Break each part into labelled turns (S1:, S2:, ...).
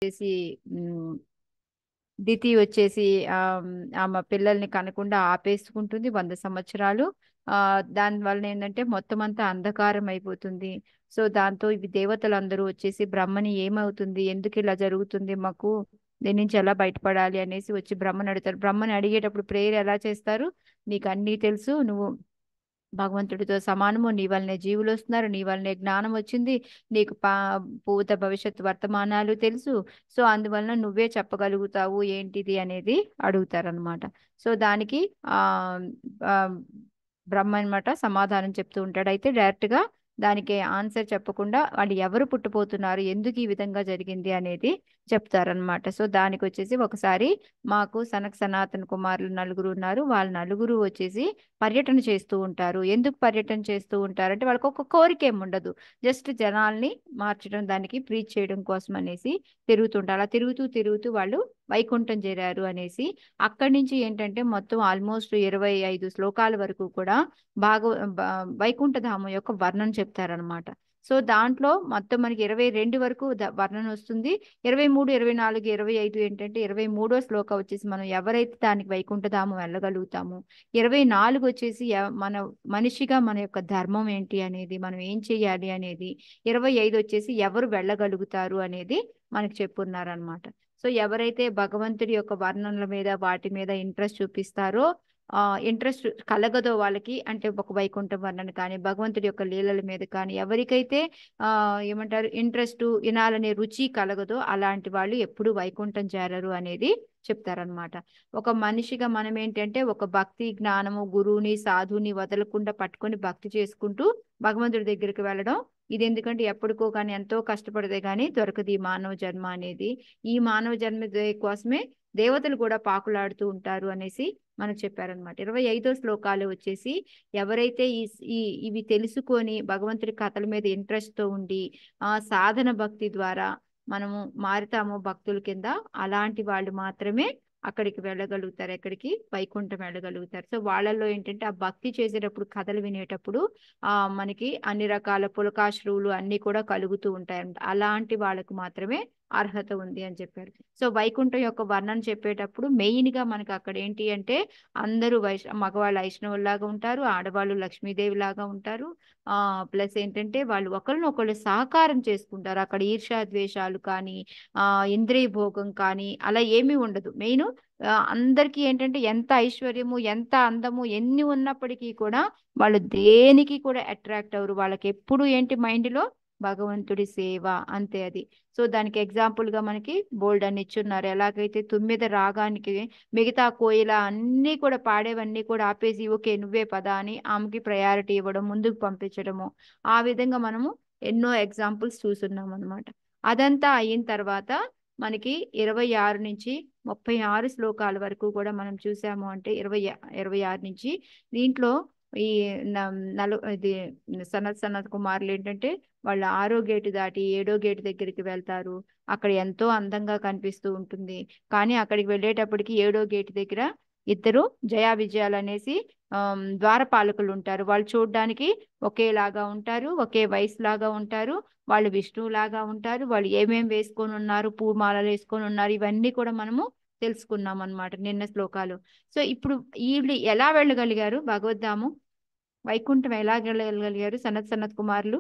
S1: వచ్చేసి దితి వచ్చేసి ఆమె పిల్లల్ని కనకుండా ఆపేసుకుంటుంది 100 సంవత్సరాలు. దాని వలన ఏంటంటే మొత్తం అంతా అంధకారం అయిపోతుంది. సో దాంతో ఇవి దేవతలందరూ వచ్చేసి బ్రహ్మని ఏమవుతుంది, ఎందుకు ఇలా జరుగుతుంది మాకు, దీని నుంచి ఎలా బయటపడాలి అనేసి వచ్చి బ్రహ్మని అడుగుతారు. బ్రహ్మని అడిగేటప్పుడు ప్రేయర్ ఎలా చేస్తారు, నీకు అన్నీ తెలుసు, నువ్వు భగవంతుడితో సమానము, నీ వల్లనే జీవులు వస్తున్నారు, నీ వల్లనే జ్ఞానం వచ్చింది, నీకు భూత భవిష్యత్తు వర్తమానాలు తెలుసు, సో అందువలన నువ్వే చెప్పగలుగుతావు ఏంటిది అనేది అడుగుతారనమాట. సో దానికి ఆ ఆ, బ్రహ్మ అనమాట సమాధానం చెప్తూ ఉంటాడు. అయితే డైరెక్ట్ గా దానికి ఆన్సర్ చెప్పకుండా వాళ్ళు ఎవరు పుట్టబోతున్నారు, ఎందుకు ఈ విధంగా జరిగింది అనేది చెప్తారనమాట. సో దానికి వచ్చేసి ఒకసారి మాకు సనత్ సనాతన కుమారులు నలుగురు ఉన్నారు, వాళ్ళ నలుగురు వచ్చేసి పర్యటన చేస్తూ ఉంటారు. ఎందుకు పర్యటన చేస్తూ ఉంటారు అంటే వాళ్ళకి ఒక కోరిక ఏమి ఉండదు, జస్ట్ జనాల్ని మార్చడం, దానికి ప్రీచ్ చేయడం కోసం అనేసి తిరుగుతుంటారు. అలా తిరుగుతూ తిరుగుతూ వాళ్ళు వైకుంఠం చేరారు అనేసి అక్కడి నుంచి ఏంటంటే మొత్తం ఆల్మోస్ట్ 25 శ్లోకాల వరకు కూడా భాగవ వైకుంఠధామం యొక్క వర్ణన చెప్తారనమాట. సో దాంట్లో మొత్తం మనకి 22 వరకు వర్ణన వస్తుంది. 23, 24, 25 ఏంటంటే 23వ శ్లోక వచ్చేసి మనం ఎవరైతే దానికి వైకుంఠధామం వెళ్ళగలుగుతాము, 24 వచ్చేసి మన మనిషిగా మన యొక్క ధర్మం ఏంటి అనేది, మనం ఏం చెయ్యాలి అనేది, 25 వచ్చేసి ఎవరు వెళ్ళగలుగుతారు అనేది మనకి చెప్పున్నారనమాట. సో ఎవరైతే భగవంతుడి యొక్క వర్ణనల మీద వాటి మీద ఇంట్రెస్ట్ చూపిస్తారో, ఇంట్రెస్ట్ కలగదో వాళ్ళకి, అంటే ఒక వైకుంఠ వర్ణన కానీ భగవంతుడి యొక్క లీలల మీద కానీ ఎవరికైతే ఆ ఏమంటారు ఇంట్రెస్ట్ వినాలనే రుచి కలగదో అలాంటి వాళ్ళు ఎప్పుడు వైకుంఠం చేరరు అనేది చెప్తారనమాట. ఒక మనిషిగా మనం ఏంటంటే ఒక భక్తి జ్ఞానము గురువుని సాధుని వదలకుండా పట్టుకొని భక్తి చేసుకుంటూ భగవంతుడి దగ్గరికి వెళ్ళడం, ఇది ఎందుకంటే ఎప్పటికో కానీ ఎంతో కష్టపడితే కానీ దొరకదు ఈ మానవ జన్మ అనేది. ఈ మానవ జన్మ కోసమే దేవతలు కూడా పాకులాడుతూ ఉంటారు అనేసి మనకు చెప్పారనమాట. 25 శ్లోకాలు వచ్చేసి ఎవరైతే ఈ ఇవి తెలుసుకొని భగవంతుడి కథల మీద ఇంట్రెస్ట్ తో ఉండి సాధన భక్తి ద్వారా మనము మారుతాము భక్తుల కింద, అలాంటి వాళ్ళు మాత్రమే అక్కడికి వెళ్ళగలుగుతారు, ఎక్కడికి వైకుంఠం వెళ్ళగలుగుతారు. సో వాళ్ళల్లో ఏంటంటే ఆ భక్తి చేసేటప్పుడు కథలు వినేటప్పుడు మనకి అన్ని రకాల పులకాశ్రువులు అన్ని కూడా కలుగుతూ ఉంటాయంట, అలాంటి వాళ్ళకు మాత్రమే అర్హత ఉంది అని చెప్పారు. సో వైకుంఠం యొక్క వర్ణన చెప్పేటప్పుడు మెయిన్ గా మనకి అక్కడ ఏంటి అంటే అందరూ మగవాళ్ళు వైష్ణవుల్లాగా ఉంటారు, ఆడవాళ్ళు లక్ష్మీదేవి లాగా ఉంటారు. ప్లస్ ఏంటంటే వాళ్ళు ఒకరినొకళ్ళు సహకారం చేసుకుంటారు, అక్కడ ఈర్ష్యా ద్వేషాలు కానీ ఆ ఇంద్రియ భోగం కానీ అలా ఏమీ ఉండదు. మెయిన్ అందరికీ ఏంటంటే ఎంత ఐశ్వర్యము ఎంత అందము ఎన్ని ఉన్నప్పటికీ కూడా వాళ్ళు దేనికి కూడా అట్రాక్ట్ అవ్వరు, వాళ్ళకి ఎప్పుడు ఏంటి మైండ్ లో భగవంతుడి సేవ అంతే అది. సో దానికి ఎగ్జాంపుల్ గా మనకి బోల్డ్ అని ఇచ్చున్నారు. ఎలాగైతే తుమ్మిద రాగానికి మిగతా కోయిల అన్నీ కూడా పాడేవన్నీ కూడా ఆపేసి ఓకే నువ్వే పద అని ఆమెకి ప్రయారిటీ ఇవ్వడం, ముందుకు పంపించడము, ఆ విధంగా మనము ఎన్నో ఎగ్జాంపుల్స్ చూస్తున్నాం అనమాట. అదంతా అయిన తర్వాత మనకి 26 నుంచి 36 శ్లోకాల వరకు కూడా మనం చూసాము అంటే 26 నుంచి దీంట్లో ఈ ఇది సనత్ కుమారులు ఏంటంటే వాళ్ళు 6వ గేటు దాటి 7వ గేటు దగ్గరికి వెళ్తారు. అక్కడ ఎంతో అందంగా కనిపిస్తూ ఉంటుంది, కానీ అక్కడికి వెళ్ళేటప్పటికి 7వ గేటు దగ్గర ఇద్దరు జయా విజయాలు అనేసి ద్వారపాలకులు ఉంటారు. వాళ్ళు చూడడానికి ఒకేలాగా ఉంటారు, ఒకే వయసు లాగా ఉంటారు, వాళ్ళు విష్ణువు లాగా ఉంటారు, వాళ్ళు ఏమేం వేసుకొని ఉన్నారు, పూమాలలు వేసుకొని ఉన్నారు, ఇవన్నీ కూడా మనము తెలుసుకున్నాం అనమాట నిన్న శ్లోకాలు. సో ఇప్పుడు వీళ్ళు ఎలా వెళ్ళగలిగారు భగవద్ధాము, వైకుంఠం ఎలా వెళ్ళగలిగారు సనత్ కుమారులు?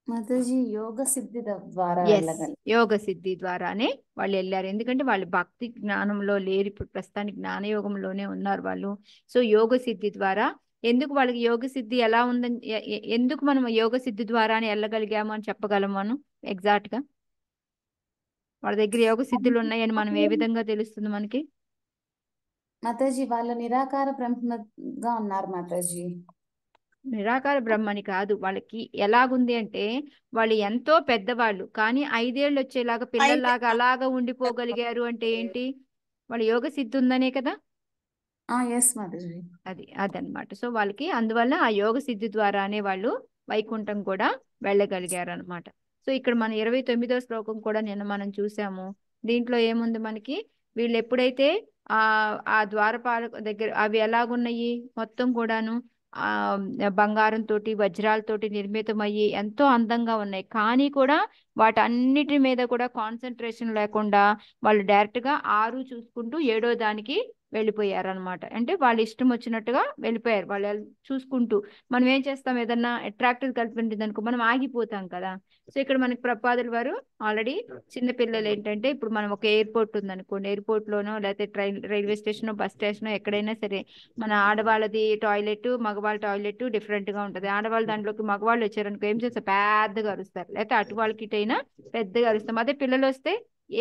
S2: మాతాజీ యోగ సిద్ధి ద్వారా
S1: ఎస్,
S2: వెళ్ళగలి.
S1: యోగ సిద్ధి ద్వారానే వాళ్ళు వెళ్ళారు, ఎందుకంటే వాళ్ళు భక్తి జ్ఞానంలో లేరు, ఇప్పుడు ప్రస్తుతానికి జ్ఞానయోగంలోనే ఉన్నారు వాళ్ళు. సో యోగ సిద్ధి ద్వారా ఎందుకు వాళ్ళకి యోగ సిద్ధి ఎలా ఉందని ఎందుకు మనం యోగ సిద్ధి ద్వారానే వెళ్ళగలిగాము అని చెప్పగలం మనం ఎగ్జాక్ట్ గా? వాళ్ళ దగ్గర యోగ సిద్ధులు ఉన్నాయని మనం ఏ విధంగా తెలుస్తుంది మనకి?
S2: మాతాజీ వాళ్ళు నిరాకార బ్రహ్మగా ఉన్నారు మాతాజీ.
S1: నిరాకార బ్రహ్మని కాదు, వాళ్ళకి ఎలాగుంది అంటే వాళ్ళు ఎంతో పెద్దవాళ్ళు కానీ 5 ఏళ్ళు వచ్చేలాగా
S2: అయితే
S1: పిల్లల్లాగా అలాగా ఉండిపోగలిగారు అంటే ఏంటి, వాళ్ళ యోగ సిద్ధి ఉందనే కదా.
S2: ఎస్ మాతాజీ.
S1: అదనమాట. సో వాళ్ళకి అందువల్ల ఆ యోగ సిద్ధి ద్వారానే వాళ్ళు వైకుంఠం కూడా వెళ్ళగలిగారు అనమాట. సో ఇక్కడ మన 29వ శ్లోకం కూడా నిన్న మనం చూసాము. దీంట్లో ఏముంది మనకి, వీళ్ళు ఎప్పుడైతే ఆ ఆ ద్వారపాల దగ్గర అవి ఎలాగున్నాయి మొత్తం కూడాను ఆ బంగారంతోటి వజ్రాలతోటి నిర్మితమయ్యి ఎంతో అందంగా ఉన్నాయి. కానీ కూడా వాటన్నిటి మీద కూడా కాన్సన్ట్రేషన్ లేకుండా వాళ్ళు డైరెక్ట్ గా 6 చూసుకుంటూ 7వ దానికి వెళ్ళిపోయారు అనమాట. అంటే వాళ్ళు ఇష్టం వచ్చినట్టుగా వెళ్ళిపోయారు. వాళ్ళు చూసుకుంటూ మనం ఏం చేస్తాం, ఏదన్నా అట్రాక్టివ్ కల్పించింది అనుకో మనం ఆగిపోతాం కదా. సో ఇక్కడ మనకి ప్రపాదుల వారు ఆల్రెడీ చిన్న పిల్లలు ఏంటంటే, ఇప్పుడు మనం ఒక ఎయిర్పోర్ట్ ఉందనుకోండి, ఎయిర్పోర్ట్ లోనో లేకపోతే రైల్వే స్టేషన్, బస్ స్టేషన్, ఎక్కడైనా సరే మన ఆడవాళ్ళది టాయిలెట్, మగవాళ్ళ టాయిలెట్ డిఫరెంట్ గా ఉంటది. ఆడవాళ్ళ దాంట్లోకి మగవాళ్ళు వచ్చారనుకో ఏం చేస్తారు, పెద్దగా అరుస్తారు. లేకపోతే అటు వాళ్ళకి ఇటైనా పెద్దగా అరుస్తాం. అదే పిల్లలు వస్తే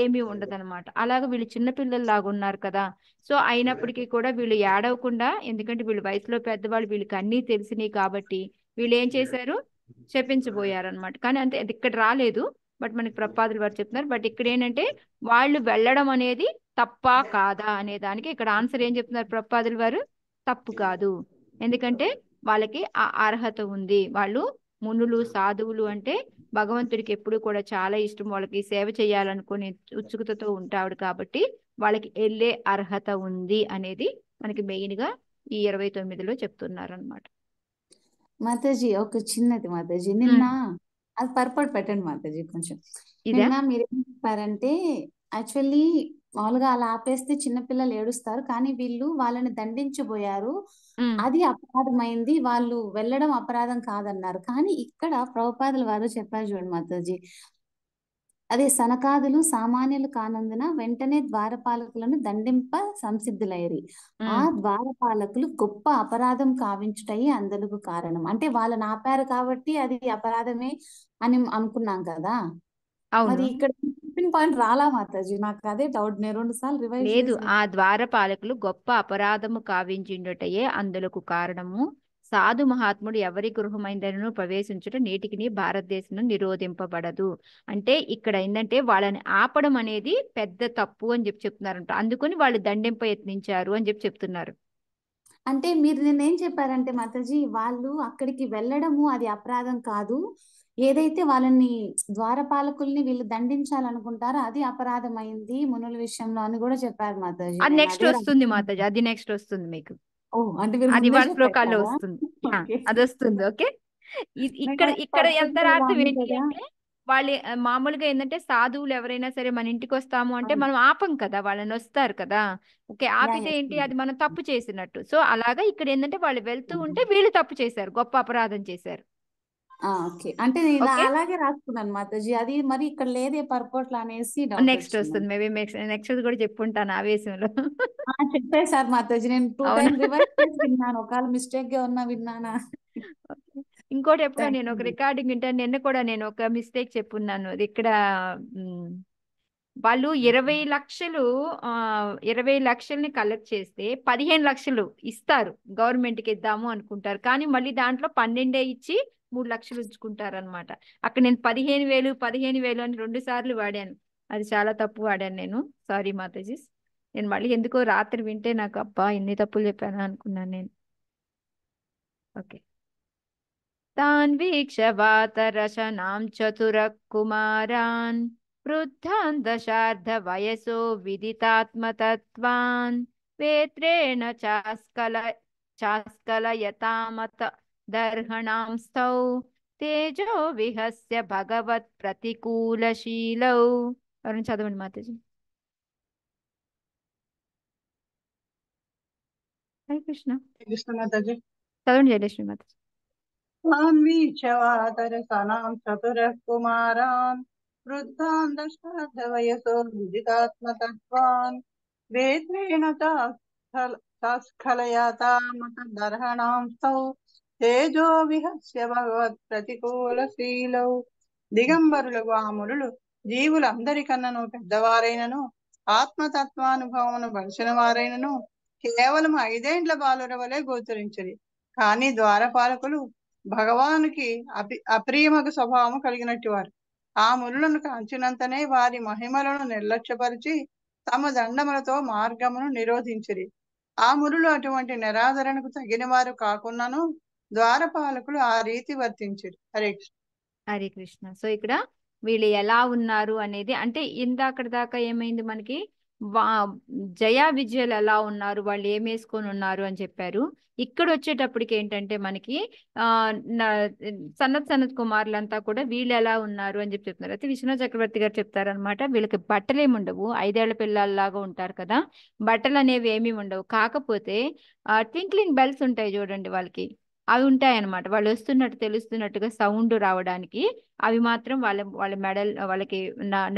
S1: ఏమీ ఉండదన్నమాట. అలాగే వీళ్ళు చిన్న పిల్లలు లాగా ఉన్నారు కదా. సో అయినప్పటికీ కూడా వీళ్ళు ఏడవకుండా, ఎందుకంటే వీళ్ళు వయసులో పెద్దవాళ్ళు, వీళ్ళకి అన్నీ తెలిసినాయి కాబట్టి వీళ్ళు ఏం చేశారు, శపించబోయారనమాట. కానీ అంతే, అది ఇక్కడ రాలేదు. బట్ మనకి ప్రపాదులు వారు చెప్తున్నారు. బట్ ఇక్కడ ఏంటంటే వాళ్ళు వెళ్ళడం అనేది తప్పా కాదా అనే దానికి ఇక్కడ ఆన్సర్ ఏం చెప్తున్నారు ప్రపాదులు వారు, తప్పు కాదు. ఎందుకంటే వాళ్ళకి ఆ అర్హత ఉంది. వాళ్ళు మునులు, సాధువులు అంటే భగవంతుడికి ఎప్పుడు కూడా చాలా ఇష్టం, వాళ్ళకి సేవ చేయాలనుకునే ఉత్సుకతతో ఉంటాడు కాబట్టి వాళ్ళకి వెళ్ళే అర్హత ఉంది అనేది మనకి మెయిన్ గా ఈ 29లో చెప్తున్నారు అనమాట.
S2: మాతాజీ ఒక చిన్నది మాతాజీ, నిన్న అది పర్పట్ పెట్టండి మాతాజీ కొంచెం.
S1: ఇదా
S2: నిన్న మీరేం చెప్పారంటే, యాక్చువల్లీ మామూలుగా అలా ఆపేస్తే చిన్నపిల్లలు ఏడుస్తారు, కానీ వీళ్ళు వాళ్ళని దండించబోయారు,
S1: ఉమ్,
S2: అది అపరాధమైంది, వాళ్ళు వెళ్ళడం అపరాధం కాదన్నారు. కానీ ఇక్కడ ప్రభుపాదుల వారు చెప్పారు చూడండి మాతాజీ, అదే సనకాదులు సామాన్యులు కానందున వెంటనే ద్వారపాలకులను దండింప సంసిద్ధులైరి. ఆ
S1: ఉమ్,
S2: ద్వారపాలకులు గొప్ప అపరాధం కావించుటయి అందులకు కారణం. అంటే వాళ్ళని ఆపారు కాబట్టి అది అపరాధమే అని అనుకున్నాం కదా. మరి
S1: అవును.
S2: ఇక్కడ చెప్పిన పాయింట్ రాలా మాతాజీ, నాకు అదే డౌట్. నేను 2 సార్లు రివైజ్
S1: లేదు,
S2: చేసి
S1: ఆ ద్వారపాలకులు గొప్ప అపరాధము కావించుండుటయే అందులకు కారణము. సాధు మహాత్ముడు ఎవరి గృహమైందనను ప్రవేశించుట నేటికిని భారతదేశంలో నిరోధింపబడదు. అంటే ఇక్కడ ఏంటంటే వాళ్ళని ఆపడం అనేది పెద్ద తప్పు అని చెప్పి చెప్తున్నారంట. అందుకని వాళ్ళు దండింప యత్నించారు అని చెప్పి చెప్తున్నారు.
S2: అంటే మీరు నిన్నేం చెప్పారంటే మాతాజీ, వాళ్ళు అక్కడికి వెళ్ళడము అది అపరాధం కాదు, ఏదైతే వాళ్ళని ద్వారపాలకుల్ని వీళ్ళు దండించాలనుకుంటారో అది అపరాధం అయింది మునుల విషయంలో అని కూడా చెప్పారు మాతాజీ.
S1: అది
S2: నేను
S1: నెక్స్ట్
S2: అదే
S1: వస్తుంది మాతాజీ, అది నెక్స్ట్ వస్తుంది మీకు.
S2: ఓ, అంటే మీరు
S1: అది
S2: ముందే
S1: వన్ శ్లోకాల్లో
S2: చెప్పేశారా?
S1: వస్తుంది.
S2: ఓకే.
S1: అది వస్తుంది. ఓకే.
S2: నాకు
S1: ఇక్కడ ఇక్కడ ఎంత
S2: పర్ఫెక్ట్ ఇలా
S1: రాత్రి
S2: ఉంది
S1: ఏంటి
S2: కదా.
S1: అంటే వాళ్ళు మామూలుగా ఏంటంటే సాధువులు ఎవరైనా సరే మన ఇంటికి వస్తాము అంటే
S2: అవును.
S1: మనం ఆపం కదా, వాళ్ళని వస్తారు కదా. ఓకే,
S2: యా,
S1: ఆపితే
S2: యా.
S1: ఏంటి, అది మనం తప్పు చేసినట్టు. సో అలాగా ఇక్కడ ఏంటంటే వాళ్ళు వెళ్తూ ఉంటే వీళ్ళు తప్పు చేశారు, గొప్ప అపరాధం చేశారు.
S2: ఓకే, అంటే నేను ఇలా
S1: ఓకే,
S2: అలాగే రాసుకున్నాను మాతాజీ, అది మరి ఇక్కడ లేదే పర్పోట్లు అనేసి డౌట్
S1: నెక్స్ట్
S2: వచ్చింది.
S1: వస్తుంది. మేబీ నెక్స్ట్ కూడా చెప్పుంటాను ఆవేశంలో.
S2: చెప్పేశారు మాతాజీ, నేను 2
S1: అవునా.
S2: టైం రివైజ్ చేసి విన్నాను, ఒకవేళ మిస్టేక్ గా ఉన్నా విన్నానా.
S1: ఓకే. ఇంకోటి ఎప్పుడో
S2: థ్యాంక్
S1: నేను
S2: యూ.
S1: ఒక రికార్డింగ్ వింటాను, నిన్న కూడా నేను ఒక మిస్టేక్ చెప్పున్నాను. అది ఇక్కడ ఉమ్, వాళ్ళు 20 లక్షలు 20 లక్షల్ని కలెక్ట్ చేస్తే 15 లక్షలు ఇస్తారు, గవర్నమెంట్ కి ఇద్దాము అనుకుంటారు. కానీ మళ్ళీ దాంట్లో 12 ఇచ్చి 3 లక్షలు ఉంచుకుంటారు అనమాట. అక్కడ నేను 15,000 15,000 అని 2 సార్లు వాడాను. అది చాలా తప్పు వాడాను నేను. సారీ మాతాజీ. నేను మళ్ళీ ఎందుకో రాత్రి వింటే నాకు అబ్బా ఎన్ని తప్పులు చెప్పాను అనుకున్నాను నేను. ఓకే. तान् वीक्ष्य वातरशनां चतुरः कुमारान् वृद्धान् दशार्धवयसो विदितात्मतत्त्वान् वेत्रेण चास्कलयतामत दर्हणां स्तौ तेजो विहस्य भगवत्प्रतिकूलशीलौ. ఎవరైనా చదవండి మాతాజీ. హరే కృష్ణ.
S3: కృష్ణ మాతాజీ.
S1: చదవండి జయలక్ష్మి మాతాజీ.
S3: సాన్వీక్షవాదరసనాం చతురః కుమారాన్ వృద్ధాన్ దశార్ధవయసో విదితాత్మతత్వాన్ వేత్రేణ చాస్ఖలయతామతదర్హణాం స్తౌ తేజో విహస్య భగవత్ ప్రతికూలశీలౌ. దిగంబరులకు ఆ మునులు జీవులందరికన్నను పెద్దవారైనను ఆత్మతత్వానుభవమును బలిసిన వారైనను కేవలం 5 ఏండ్ల బాలుర వలె గోచరించది. కానీ ద్వారపాలకులు భగవానుకి అప్రియమగు స్వభావము కలిగినట్టు వారు. ఆ మునులను కాంచినంతనే వారి మహిమలను నిర్లక్ష్యపరిచి తమ దండములతో మార్గమును నిరోధించిరి. ఆ మునులు అటువంటి నిరాదరణకు తగిన వారు కాకున్నాను ద్వారపాలకులు ఆ రీతి వర్తించిరి. హరే కృష్ణ.
S1: హరే కృష్ణ. సో ఇక్కడ వీళ్ళు ఎలా ఉన్నారు అనేది, అంటే ఇందాకటి దాకా ఏమైంది మనకి, వా జయా విజయలు ఎలా ఉన్నారు, వాళ్ళు ఏం వేసుకొని ఉన్నారు అని చెప్పారు. ఇక్కడ వచ్చేటప్పటికి ఏంటంటే మనకి ఆ సనత్ కుమారులంతా కూడా వీళ్ళు ఎలా ఉన్నారు అని చెప్పి చెప్తున్నారు. అయితే విశ్వనాథ చక్రవర్తి గారు చెప్తారనమాట, వీళ్ళకి బట్టలు ఏమి ఉండవు, 5 ఏళ్ల పిల్లల్లాగా ఉంటారు కదా, బట్టలు అనేవి ఏమీ ఉండవు. కాకపోతే ట్వింక్లింగ్ బెల్స్ ఉంటాయి చూడండి వాళ్ళకి, అవి ఉంటాయన్నమాట. వాళ్ళు వస్తున్నట్టు తెలుస్తున్నట్టుగా సౌండ్ రావడానికి అవి మాత్రం వాళ్ళ వాళ్ళ మెడల్ వాళ్ళకి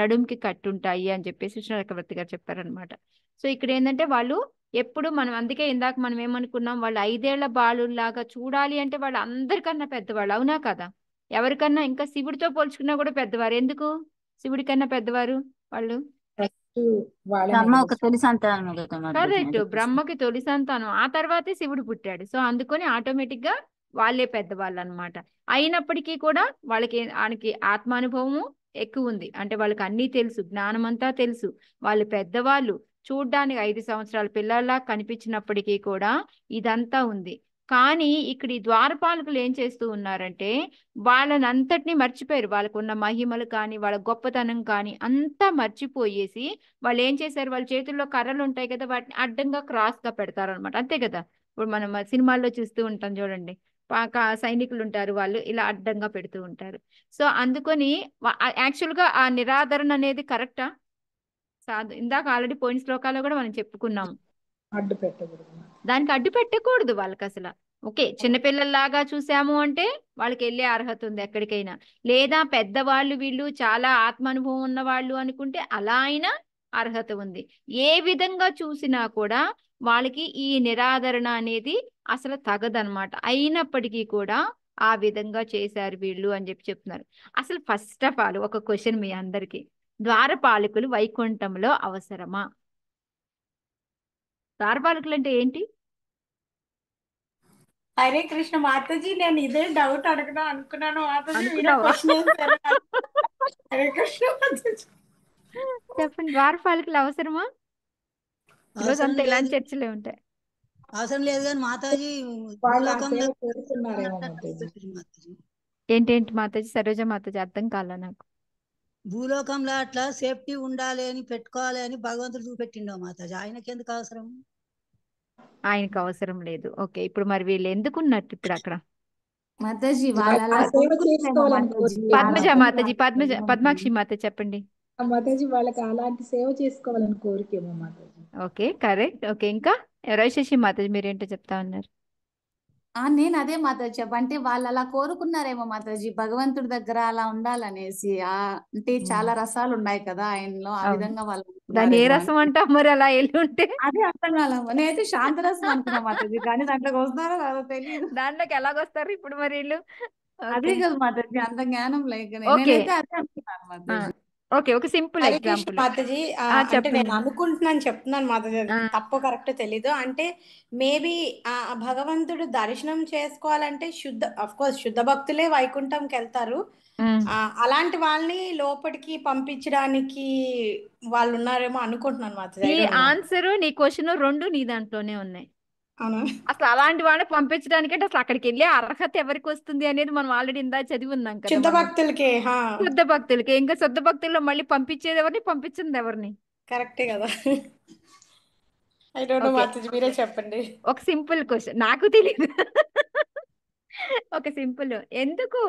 S1: నడుంకి కట్టుంటాయి అని చెప్పేసి విష్ణు చక్రవర్తి గారు చెప్పారనమాట. సో ఇక్కడ ఏంటంటే వాళ్ళు ఎప్పుడు మనం, అందుకే ఇందాక మనం ఏమనుకున్నాం, వాళ్ళు 5 ఏళ్ల బాలుల్లాగా చూడాలి అంటే వాళ్ళు అందరికన్నా పెద్దవాళ్ళు, అవునా కదా? ఎవరికన్నా ఇంకా శివుడితో పోల్చుకున్నా కూడా పెద్దవారు. ఎందుకు శివుడి కన్నా పెద్దవారు వాళ్ళు?
S4: ఫస్ట్ వాళ్ళనే
S2: బ్రహ్మ
S4: కదా
S2: ఒక తొలి సంతానం కదా మాతాజీ,
S1: కరెక్ట్,
S2: అందుకోసం.
S1: బ్రహ్మకి తొలి సంతానం, ఆ తర్వాతే శివుడు పుట్టాడు. సో అందుకని ఆటోమేటిక్ గా వాళ్ళే పెద్దవాళ్ళు అనమాట. అయినప్పటికీ కూడా వాళ్ళకి ఆత్మానుభవము ఎక్కువ ఉంది, అంటే వాళ్ళకి అన్నీ తెలుసు, జ్ఞానం అంతా తెలుసు. వాళ్ళు పెద్దవాళ్ళు, చూడ్డానికి 5 సంవత్సరాల పిల్లల్లా కనిపించినప్పటికీ కూడా ఇదంతా ఉంది. కానీ ఇక్కడ ఈ ద్వారపాలకులు ఏం చేస్తూ ఉన్నారంటే వాళ్ళని అంతటినీ మర్చిపోయారు. వాళ్ళకున్న మహిమలు కానీ వాళ్ళ గొప్పతనం కానీ అంతా మర్చిపోయేసి వాళ్ళు ఏం చేశారు, వాళ్ళ చేతుల్లో కర్రలు ఉంటాయి కదా, వాటిని అడ్డంగా క్రాస్ గా పెడతారనమాట. అంతే కదా, ఇప్పుడు మనం సినిమాల్లో చూస్తూ ఉంటాం చూడండి, సైనికులు ఉంటారు, వాళ్ళు ఇలా అడ్డంగా పెడుతూ ఉంటారు. సో అందుకని యాక్చువల్ గా ఆ నిరాదరణ అనేది కరెక్టా? ఇందాక ఆల్రెడీ పోయిన శ్లోకాల్లో కూడా మనం చెప్పుకున్నాం,
S4: అడ్డు పెట్టకూడదు.
S1: దానికి అడ్డు పెట్టకూడదు వాళ్ళకి అసలు. ఓకే, చిన్నపిల్లల్లాగా చూసాము అంటే వాళ్ళకి వెళ్ళే అర్హత ఉంది ఎక్కడికైనా, లేదా పెద్దవాళ్ళు వీళ్ళు చాలా ఆత్మానుభవం ఉన్న వాళ్ళు అనుకుంటే అలా అయినా అర్హత ఉంది. ఏ విధంగా చూసినా కూడా వాళ్ళకి ఈ నిరాదరణ అనేది అసలు తగదనమాట. అయినప్పటికీ కూడా ఆ విధంగా చేశారు వీళ్ళు అని చెప్పి చెప్తున్నారు. అసలు ఫస్ట్ ఆఫ్ ఆల్ ఒక క్వశ్చన్ మీ అందరికి, ద్వారపాలకులు వైకుంఠంలో అవసరమా? ద్వారపాలకులు అంటే ఏంటి?
S5: హరే కృష్ణ మాతాజీ, నేను ఇదే డౌట్ అడగడం అనుకున్నాను మాతాజీ, మీరే
S1: అనుకున్నావా?
S5: క్వశ్చన్ వేశారు నాకు. హరే కృష్ణ మాతాజీ.
S1: చెప్పండి, ద్వారపాలకులు అవసరమా? ఈరోజు
S6: అవసరం
S1: అంతా
S6: లేదు,
S1: ఇలాంటి చర్చలే ఉంటాయి.
S6: అవసరం లేదు కానీ మాతాజీ
S4: వాళ్ళు ఆ
S6: భూలోకంలో
S4: సేవ చేస్తున్నారేమో మాతాజీ.
S6: మాతాజీ
S1: ఏంటేంటి మాతాజీ? సరోజ మాతాజీ, అర్థం కాల నాకు.
S6: భూలోకంలో అట్లా సేఫ్టీ ఉండాలి అని పెట్టుకోవాలి అని భగవంతుడు చూపెట్టిండో మాతాజీ, ఆయనకి ఎందుకు అవసరం?
S1: ఆయనకు అవసరం లేదు. ఓకే, ఇప్పుడు మరి వీళ్ళు ఎందుకున్నట్టు ఇప్పుడు అక్కడ?
S2: మాతాజీ
S4: ఆ
S2: వాళ్ళు అలా
S4: సేవ
S2: కోరుకుంటేమో
S4: చేసుకోవాలని
S2: మాతాజీ,
S4: కోరిక
S1: పద్మజ
S2: అర్థం
S1: మాతాజీ,
S2: కాదు.
S1: పద్మాక్షి మాత చెప్పండి.
S4: మాతాజీ వాళ్ళకి అలాంటి సేవ చేసుకోవాలని కోరికేమో మాతాజీ.
S1: Okay, correct. ఓకే, ఇంకా శశి మాతాజీ మీరేంటో చెప్తా ఉన్నారు?
S2: నేను అదే మాతాజీ అంటే వాళ్ళు అలా కోరుకున్నారేమో మాతాజీ, భగవంతుడి దగ్గర అలా ఉండాలనేసి. అంటే చాలా రసాలు ఉన్నాయి కదా ఆయనలో, ఆ
S1: అవును,
S2: విధంగా వాళ్ళు
S1: దాన్ని ఏ
S2: అనుకున్నారేమో
S1: రసం అంటాం మరి అలా వెళ్ళి ఉంటే?
S2: అదే అర్థం కాలమ్మా. నేనైతే శాంతరసం అనుకున్నా మాతాజీ, కానీ దాంట్లోకి వస్తారో రాదో తెలియదు.
S1: దాంట్లోకి ఎలాగొస్తారు ఇప్పుడు మరి వీళ్ళు?
S2: అదే
S1: ఓకే
S2: కదా మాతాజీ, అంత జ్ఞానం లేక
S1: ఓకే
S2: నేనైతే అదే అనుకున్నాను మాతాజీ.
S1: ఓకే, ఒక సింపుల్
S5: హరే కృష్ణ
S1: ఎగ్జాంపుల్
S5: మాతాజీ, అంటే
S1: చెప్పండి.
S5: నేను అనుకుంటున్నాను, చెప్తున్నాను మాతాజీ, అది తప్పో కరెక్ట్ తెలీదు. అంటే మేబీ భగవంతుడు దర్శనం చేసుకోవాలంటే కోర్స్ శుద్ధ భక్తులే వైకుంఠంకి వెళ్తారు. అలాంటి వాళ్ళని లోపలికి పంపించడానికి వాళ్ళు ఉన్నారేమో అనుకుంటున్నాను మాతాజీ.
S1: నీ ఆన్సర్, నీ క్వశ్చన్ రెండు నీ దాంట్లోనే ఉన్నాయి.
S5: అవునా?
S1: అసలు అలాంటి వాళ్ళని పంపించడానికంటే అసలు అక్కడికి వెళ్ళే అర్హత ఎవరికి వస్తుంది అనేది మనం ఆల్రెడీ ఇందా చదివి ఉన్నాం కదా.
S5: శుద్ధ భక్తులకే.
S1: శుద్ధ భక్తులకి, ఇంకా శుద్ధ భక్తుల్లో మళ్ళీ పంపించేది ఎవరిని, పంపించింది ఎవరిని?
S5: కరెక్టే కదా. ఐ డోంట్ నో మాతాజీ, మీరే చెప్పండి.
S1: ఒక సింపుల్ క్వశ్చన్, నాకు తెలియదు. ఒక సింపుల్, ఎందుకు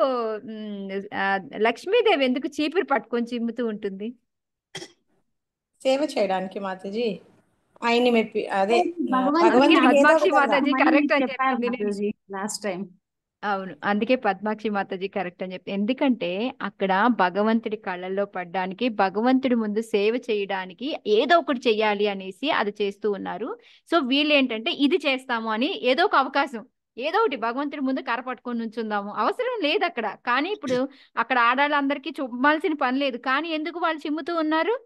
S1: లక్ష్మీదేవి ఎందుకు చీపురు పట్టుకొని చిమ్ముతూ ఉంటుంది?
S5: సేవ చేయడానికి మాతాజీ, ఆయన్ని మెప్పి అదే
S2: భగవంతుడిని
S1: పద్మాక్షి
S2: ఏదో
S1: మాతాజీ
S2: విధంగా
S1: కరెక్ట్ అని
S2: చెప్పారు
S1: చెప్పింది.
S2: Mataji last time.
S1: అవును, అందుకే పద్మాక్షి మాతాజీ కరెక్ట్ అని చెప్పి, ఎందుకంటే అక్కడ భగవంతుడి కళ్ళల్లో పడ్డానికి, భగవంతుడి ముందు సేవ చేయడానికి ఏదో ఒకటి చెయ్యాలి అనేసి అది చేస్తూ ఉన్నారు. సో వీళ్ళు ఏంటంటే ఇది చేస్తాము అని ఏదో ఒక అవకాశం, ఏదో ఒకటి భగవంతుడి ముందు కర్ర పట్టుకొని నుంచుందాము, అవసరం లేదు అక్కడ. కానీ ఇప్పుడు అక్కడ ఆడాళ్ళందరికీ చూపాల్సిన పని లేదు, కానీ ఎందుకు వాళ్ళు చిమ్ముతూ ఉన్నారు?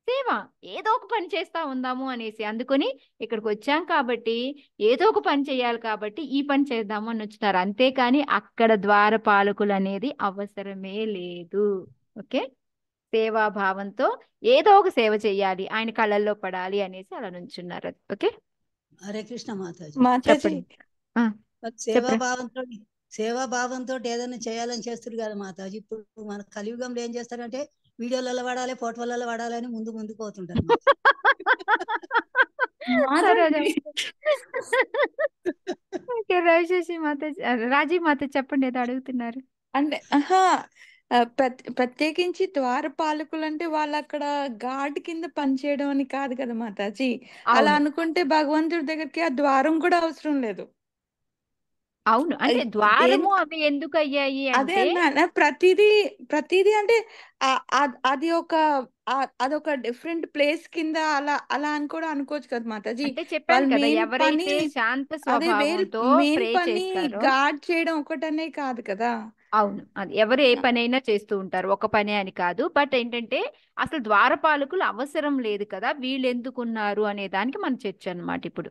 S1: సేవ, ఏదో ఒక పని చేస్తా ఉందాము అనేసి. అందుకని ఇక్కడికి వచ్చాం కాబట్టి ఏదో ఒక పని చేయాలి కాబట్టి ఈ పని చేద్దాము అని వచ్చినారు, అంతేకాని అక్కడ ద్వారపాలకులు అనేది అవసరమే లేదు. ఓకే, సేవాభావంతో ఏదో ఒక సేవ చేయాలి, ఆయన కళ్ళల్లో పడాలి అనేసి అలా నుంచున్నారు. ఓకే,
S6: హరే కృష్ణ మాతాజీ.
S5: మాతాజీ,
S1: చెప్పండి.
S6: సేవాభావంతో సేవా భావంతో ఏదైనా చేయాలని చేస్తారు కదా మాతాజీ. ఇప్పుడు మన కలియుగంలో ఏం చేస్తారంటే వీడియోలలో వాడాలి, ఫోటోలలో వాడాలి అని ముందుకు పోతుంటారు
S1: సరే
S2: మాతాజీ
S1: ఓకే, రాజేషి మాతాజీ, రాజీ మాత చెప్పండి, ఏదో అడుగుతున్నారు.
S7: అంటే ప్రత్యేకించి ద్వారపాలకులు అంటే వాళ్ళు అక్కడ గార్డ్ కింద పనిచేయడం అని కాదు కదా మాతాజీ. అలా
S1: అవును
S7: అనుకుంటే భగవంతుడి దగ్గరికి ఆ ద్వారం కూడా అవసరం లేదు.
S1: అవును, అంటే
S7: అది
S1: ద్వారము అవి ఎందుకు అయ్యాయి
S7: అదే
S1: అంటే
S7: అన్నా ప్రతిదీ అంటే అదొక డిఫరెంట్ ప్లేస్ కింద అలా అలా అని కూడా అనుకోవచ్చు కదా మాతాజీ.
S1: అంటే చెప్పాను
S7: వాళ్ళ
S1: కదా,
S7: మెయిన్ పని
S1: ఎవరైతే శాంత
S7: అదే
S1: స్వభావంతో
S7: మెయిన్
S1: ప్రే
S7: పని
S1: చేస్తారో.
S7: గార్డ్ చేయడం ఒకటనే కాదు కదా.
S1: అవును, అది ఎవరు ఏ పనైనా చేస్తూ ఉంటారు, ఒక పనే అని కాదు. బట్ ఏంటంటే అసలు ద్వారపాలకులు అవసరం లేదు కదా, వీళ్ళు ఎందుకున్నారు అనే దానికి మన చర్చ అన్నమాట ఇప్పుడు.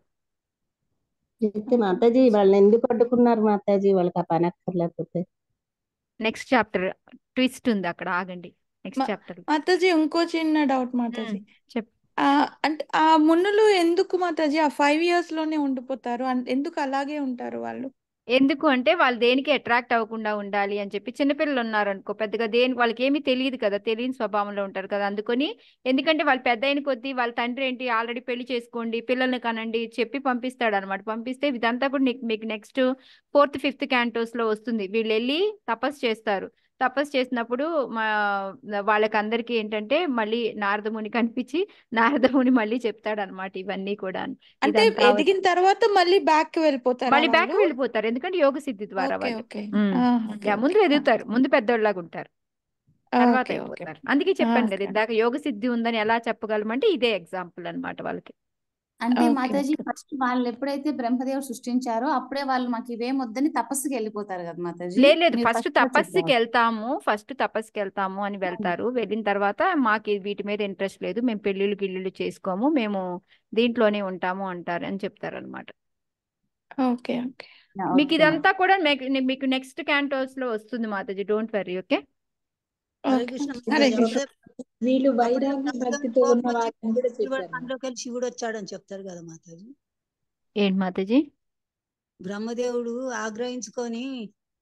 S8: అయితే మాతాజీ వాళ్ళని ఎందుకు అడ్డుకున్నారు మాతాజీ? వాళ్ళకి ఆ పని అక్కర్లేకపోతే.
S1: నెక్స్ట్ చాప్టర్ ట్విస్ట్ ఉంది అక్కడ, ఆగండి. నెక్స్ట్ చాప్టర్
S7: మాతాజీ ఇంకో చిన్న డౌట్ మాతాజీ.
S1: చెప్పు.
S7: అంటే ఆ మునులు ఎందుకు మాతాజీ ఆ 5 years లోనే ఉండిపోతారు? ఎందుకు అలాగే ఉంటారు వాళ్ళు?
S1: ఎందుకు అంటే వాళ్ళు దేనికి అట్రాక్ట్ అవ్వకుండా ఉండాలి అని చెప్పి. చిన్నపిల్లలు ఉన్నారు అనుకో, పెద్దగా వాళ్ళకి ఏమీ తెలియదు కదా, తెలియని స్వభావంలో ఉంటారు కదా, అందుకని. ఎందుకంటే వాళ్ళు పెద్ద అయిన కొద్దీ వాళ్ళ తండ్రి ఏంటి, ఆల్రెడీ పెళ్లి చేసుకోండి, పిల్లల్ని కనండి చెప్పి పంపిస్తాడు అనమాట. పంపిస్తే ఇదంతా కూడా మీకు నెక్స్ట్ 4th 5th cantos లో వస్తుంది. వీళ్ళు వెళ్ళి తపస్సు చేస్తారు. తపస్సు చేసినప్పుడు వాళ్ళకి అందరికీ ఏంటంటే మళ్ళీ నారదముని కనిపించి నారదముని మళ్ళీ చెప్తాడు అనమాట ఇవన్నీ కూడా.
S7: అంటే
S1: ఇదంతా
S7: ఎదిగిన తర్వాత మళ్ళీ బ్యాక్ వెళ్ళిపోతారా
S1: మళ్ళీ బ్యాక్
S7: వాళ్ళు?
S1: వెళ్ళిపోతారు, ఎందుకంటే యోగ సిద్ధి ద్వారా
S7: ఓకే
S1: వాళ్ళు.
S7: ఓకే
S1: ముందు ఎదుగుతారు, ముందు పెద్దోళ్ళలాగా ఉంటారు, తర్వాత
S7: ఓకే ఓకే
S1: అయిపోతారు. అందుకే చెప్పాను కదా
S7: ఓకే
S1: ఇందాక, యోగ సిద్ధి ఉందని ఎలా చెప్పగలమంటే ఇదే ఎగ్జాంపుల్ అన్నమాట వాళ్ళకి.
S2: అంటే
S7: ఓకే
S2: మాతాజీ ఫస్ట్ వాళ్ళు ఎప్పుడైతే బ్రహ్మదేవుడు సృష్టించారో అప్పుడే వాళ్ళు మాకు ఇవేం వద్దని తపస్సుకి వెళ్ళిపోతారు కదా మాతాజీ.
S1: లేదు,
S2: మీరు
S1: ఫస్ట్
S2: ఫస్ట్ లో
S1: తపస్సుకి
S2: చెప్పారు.
S1: వెళ్తాము అని వెళ్తారు. వెళ్ళిన తర్వాత మాకు వీటి మీద ఇంట్రెస్ట్ లేదు, మేము పెళ్ళిళ్ళు చేసుకోము, మేము దీంట్లోనే ఉంటాము అంటారు అని చెప్తారు అనమాట.
S7: ఓకే ఓకే
S1: మీకు
S2: ఓకే
S1: ఇదంతా కూడా మీకు నెక్స్ట్ క్యాంటోస్ లో వస్తుంది Mataji, don't worry. Okay,
S6: Hare
S7: okay
S6: Krishna
S7: Hare
S6: Mataji.
S7: Krishna.
S6: అప్పుడే
S4: వీళ్ళు
S6: అప్పుడే
S4: వైరాగ్య
S6: కలియుగం
S4: భక్తితో ఉన్న
S6: కోపం వచ్చి
S4: వాళ్ళని కూడా చెప్పారు.
S6: అందులోకి వెళ్ళి శివుడు వచ్చాడని చెప్తారు కదా మాతాజీ.
S1: ఏంటి మాతాజీ?
S6: బ్రహ్మదేవుడు ఆగ్రహించుకొని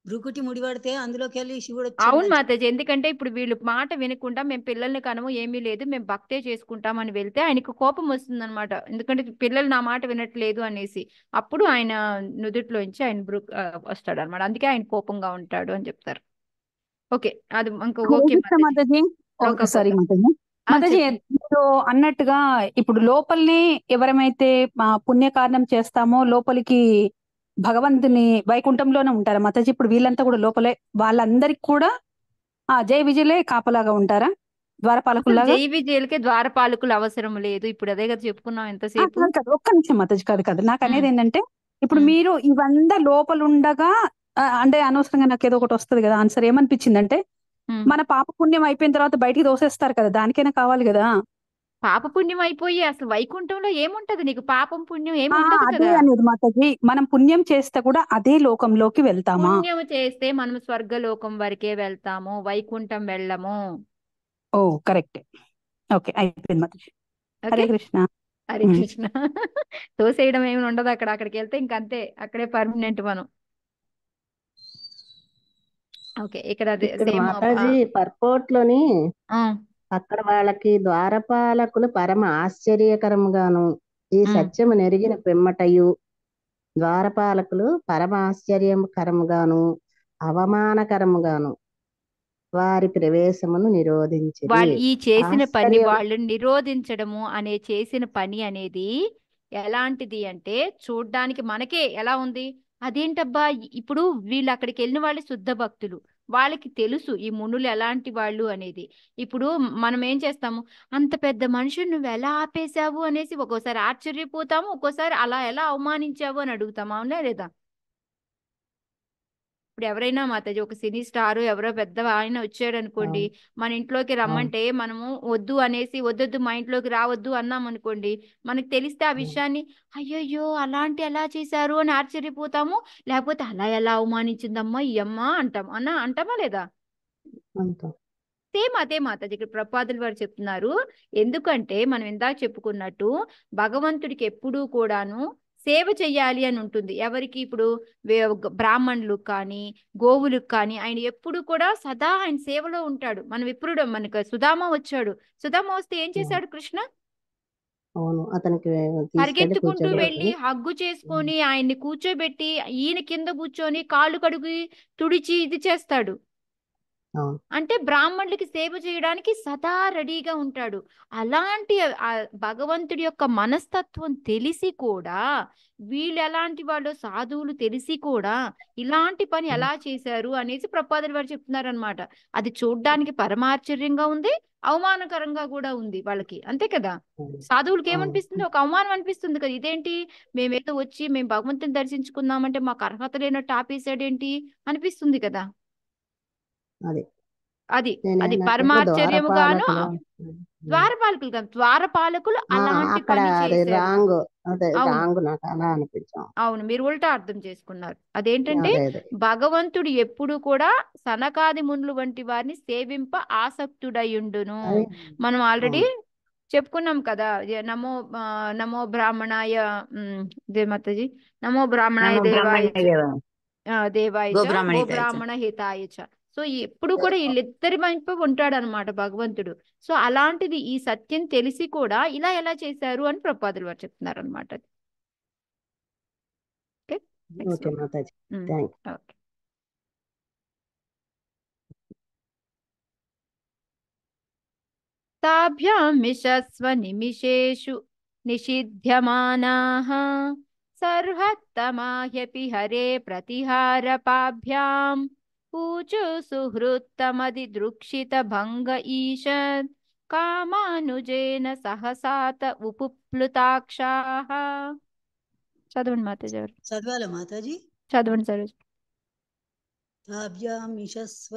S6: భృకుటి ముడిపడితే అందులోకి వెళ్ళి శివుడు
S1: అవును
S6: వచ్చిందని
S1: మాతాజీ, ఎందుకంటే ఇప్పుడు వీళ్ళు మాట వినకుండా మేము పిల్లల్ని కనము, ఏమీ లేదు, మేము భక్తే చేసుకుంటామని వెళ్తే ఆయనకు కోపం వస్తుంది అనమాట. ఎందుకంటే పిల్లలు నా మాట వినట్లేదు అనేసి. అప్పుడు ఆయన నుదుటిలోంచి ఆయన వస్తాడు అనమాట. అందుకే ఆయన కోపంగా ఉంటాడు అని చెప్తారు. ఓకే, అది ఇంకా
S9: హరే
S1: ఓకే
S9: కృష్ణ
S1: మాతాజీ.
S9: మాతాజీ. సారీ మాతాజీ.
S1: ఆ,
S9: మాతాజీ
S1: చెప్పండి.
S9: మీరు అన్నట్టుగా ఇప్పుడు లోపలిని ఎవరమైతే పుణ్యకార్యం చేస్తామో లోపలికి భగవంతుని వైకుంఠంలోనే ఉంటారా మాతాజీ? ఇప్పుడు వీళ్ళంతా కూడా లోపలే, వాళ్ళందరికి కూడా జై విజయులే కాపలాగా ఉంటారా
S1: అసలు
S9: ద్వారపాలకుల్లాగా?
S1: జై విజయులకి ద్వారపాలకులు అవసరం లేదు, ఇప్పుడు అదే కదా చెప్పుకున్నాం ఎంతసేపు.
S9: కాదు కాదు, ఒక్క నిమిషం మాతాజీ. కాదు నాకు అనేది
S1: ఉమ్,
S9: ఏంటంటే ఇప్పుడు
S1: ఉమ్,
S9: మీరు ఇవంతా లోపలుండగా అంటే అనవసరంగా నాకు ఏదో ఒకటి వస్తుంది కదా ఆన్సర్. ఏమనిపించిందంటే
S1: ఉమ్.
S9: మన పాప పుణ్యం అయిపోయిన తర్వాత బయటికి దోసేస్తారు కదా, దానికైనా కావాలి కదా.
S1: పాప పుణ్యం అయిపోయి అసలు వైకుంఠంలో ఏముంటది నీకు, పాపం పుణ్యం ఏమి ఉండదు
S9: అదే
S1: కదా.
S9: అనేది మాతాజీ, మనం పుణ్యం చేస్తే కూడా అదే లోకంలోకి వెళ్తామా?
S1: పుణ్యం చేస్తే మనం స్వర్గలోకం వరకే వెళ్తాము, వైకుంఠం వెళ్ళము.
S9: ఓ కరెక్ట్. ఓకే, అయిపోయింది మాతాజీ.
S1: ఓకే,
S9: హరే కృష్ణ.
S1: హరే కృష్ణ. తోసేయడం ఏమి ఉండదు అక్కడ, అక్కడికి వెళ్తే ఇంకంతే, అక్కడే పర్మనెంట్ మనం. ఓకే, ఇక్కడ
S8: ఇక్కడ
S1: సేమ్.
S8: మాతాజీ పర్పోట్లోని అక్కడ వాళ్ళకి ద్వారపాలకులు పరమ ఆశ్చర్యకరముగాను ఈ సత్యము నెరిగిన పిమ్మటయు ద్వారపాలకులు పరమ ఆశ్చర్యకరముగాను అవమానకరముగాను వారి ప్రవేశమును నిరోధించి
S1: వాళ్ళు ఈ చేసిన పని,
S8: ఆశ్చర్యం
S1: వాళ్ళు నిరోధించడము అనే చేసిన పని అనేది ఎలాంటిది అంటే చూడ్డానికి మనకే ఎలా ఉంది, అదేంటబ్బా ఇప్పుడు వీళ్ళు అక్కడికి వెళ్ళిన వాళ్ళు శుద్ధ భక్తులు, వాళ్ళకి తెలుసు ఈ మునులు ఎలాంటి వాళ్ళు అనేది. ఇప్పుడు మనం ఏం చేస్తాము, అంత పెద్ద మనుషులు నువ్వు ఎలా ఆపేశావు అనేసి ఒక్కోసారి ఆశ్చర్యపోతాము, ఒక్కోసారి అలా ఎలా అవమానించావు అని అడుగుతాము, అవునా లేదా? ఇప్పుడు ఎవరైనా మాతాజీ ఒక సినీ స్టార్ ఎవరో పెద్ద ఆయన వచ్చాడు అనుకోండి, మన ఇంట్లోకి రమ్మంటే మనము వద్దు అనేసి వద్దొద్దు మా ఇంట్లోకి రావద్దు అన్నాం అనుకోండి, మనకు తెలిస్తే ఆ విషయాన్ని అయ్యయ్యో అలాంటి ఎలా చేశారు అని ఆశ్చర్యపోతాము, లేకపోతే అలా ఎలా అవమానించిందమ్మా ఈ అమ్మ అంటాం అంటామా లేదా? సేమ్ అదే మాతాజీ ఇక్కడ ప్రపాదులు వారు చెప్తున్నారు. ఎందుకంటే మనం ఇందాక చెప్పుకున్నట్టు భగవంతుడికి ఎప్పుడూ కూడాను సేవ చెయ్యాలి అని ఉంటుంది. ఎవరికి ఇప్పుడు బ్రాహ్మణులకు కానీ గోవులకు కానీ ఆయన ఎప్పుడు కూడా సదా ఆయన సేవలో ఉంటాడు. మనం ఇప్పుడు మనకు సుధామ వచ్చాడు. సుధామ వస్తే ఏం చేశాడు కృష్ణ?
S8: అవును, అతనికి తీసుకెళ్లి
S1: పరిగెత్తుకుంటూ వెళ్ళి
S8: కూర్చోబెట్టి
S1: హగ్గు చేసుకొని ఆయన్ని కూర్చోబెట్టి ఈయన కింద కూర్చొని కాళ్ళు కడుగు తుడిచి ఇది చేస్తాడు.
S8: అవును
S1: అంటే బ్రాహ్మణులకి సేవ చేయడానికి సదా రెడీగా ఉంటాడు. అలాంటి ఆ భగవంతుడి యొక్క మనస్తత్వం తెలిసి కూడా వీళ్ళు ఎలాంటి వాళ్ళు సాధువులు తెలిసి కూడా ఇలాంటి పని ఎలా చేశారు అనేసి ప్రపాదులు వారు చెప్తున్నారనమాట. అది చూడ్డానికి పరమాశ్చర్యంగా ఉంది, అవమానకరంగా కూడా ఉంది వాళ్ళకి, అంతే కదా. సాధువులకి ఏమనిపిస్తుంది? ఒక అవమానం అనిపిస్తుంది కదా. ఇదేంటి మేమేదో వచ్చి మేము భగవంతుని దర్శించుకుందామంటే మాకు అర్హత లేనట్టు ఆపేసాడేంటి అనిపిస్తుంది కదా.
S8: అదే
S1: అది
S8: నేను
S1: అది
S8: అన్నట్టుగా
S1: పరమాశ్చర్యముగాను
S8: ద్వారపాలకులు
S1: ద్వారపాలకులు కాదు, ద్వారపాలకులు అలాంటి
S8: అక్కడ
S1: పని
S8: అది
S1: చేశారు.
S8: రాంగ్, అదే
S1: అవును
S8: రాంగ్ నాకు అలా అనిపించాం.
S1: అవును, మీరు ఉల్టా అర్థం చేసుకున్నారు. అదేంటంటే
S8: అదే అదే
S1: భగవంతుడు ఎప్పుడు కూడా సనకాది మునులు వంటి వారిని సేవింప ఆసక్తుడయుండును.
S8: అదే
S1: మనం ఆల్రెడీ
S8: అవును
S1: చెప్పుకున్నాం కదా. నమో నమో బ్రాహ్మణాయ ఇదే మాతాజీ, నమో బ్రాహ్మణాయ
S10: నమో
S1: దేవాయ
S10: బ్రాహ్మణ్య
S1: దేవాయ
S10: గో
S1: చ
S10: బ్రాహ్మణ
S1: గో
S10: హితాయ చ.
S1: బ్రాహ్మణ హితాయ చ. సో ఎప్పుడు కూడా వీళ్ళిద్దరి వైపు ఉంటాడు అనమాట భగవంతుడు. సో అలాంటిది ఈ సత్యం తెలిసి కూడా ఇలా ఎలా చేశారు అని ప్రపాదులు వారు చెప్తున్నారు అనమాట. ఓకే, నెక్స్ట్
S8: ఓకే మాతాజీ, థ్యాంక్
S1: ఓకే. తాభ్యాం మిషస్వ నిమిషేషు నిషిధ్యమానాః సర్వత్తమాహ్యపి హరే ప్రతిహారపాభ్యాం ఊచు సుహృత్తమది దృక్షిత భంగ ఈషత్ కామానుజేన సహసాత ఉపప్లుతాక్షాః. చదవండి మాతాజీ గారు,
S6: చదవాలా మాతాజీ?
S1: చదవండి సరే.
S6: తాభ్యాం మిషస్వ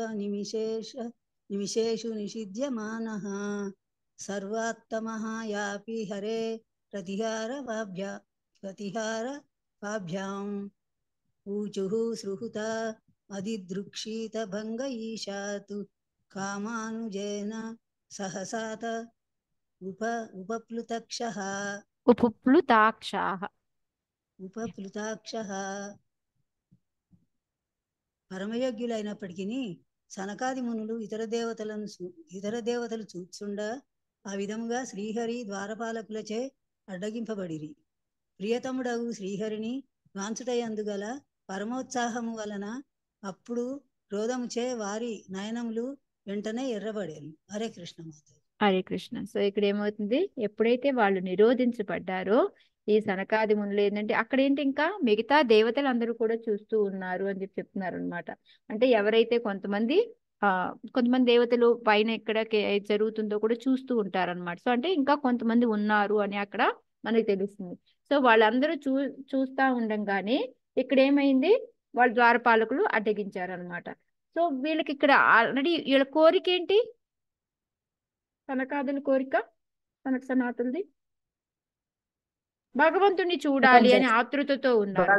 S6: నిమిషేషు నిషిధ్యమానః సర్వాత్తమః యాపి హరే ప్రతిహారపాభ్యాం ఊచుః సృహుత అదిదృక్షిత భంగ ఈశాతు కామానుజేన సహసాత ఉపప్లుతాక్షః. పరమయోగ్యులైనప్పటికీ సనకాది మునులు ఇతర దేవతలు చూచుండా ఆ విధముగా శ్రీహరి ద్వారపాలకులచే అడ్డగింపబడిరి. ప్రియతముడగు శ్రీహరిని వాంచుటయందుగల పరమోత్సాహము వలన అప్పుడు క్రోధముచే వారి నయనములు వెంటనే ఎర్రబడేను. హరే కృష్ణ మాత.
S1: హరే కృష్ణ. సో ఇక్కడ ఏమవుతుంది, ఎప్పుడైతే వాళ్ళు నిరోధించబడ్డారో ఈ సనకాది మునులు ఏంటంటే అక్కడ ఏంటి ఇంకా మిగతా దేవతలు అందరూ కూడా చూస్తూ ఉన్నారు అని చెప్పి చెప్తున్నారు అనమాట. అంటే ఎవరైతే కొంతమంది దేవతలు పైన ఎక్కడ జరుగుతుందో కూడా చూస్తూ ఉంటారనమాట. సో అంటే ఇంకా కొంతమంది ఉన్నారు అని అక్కడ మనకి తెలుస్తుంది. సో వాళ్ళందరూ చూస్తా ఉండంగానే ఇక్కడ ఏమైంది, వాళ్ళ ద్వారపాలకులు అడ్డగించారనమాట. సో వీళ్ళకి ఇక్కడ ఆల్రెడీ వీళ్ళ కోరిక ఏంటి, సనకాదుల కోరిక, సనాతులది భగవంతుని చూడాలి అని ఆతృతతో ఉన్నారు.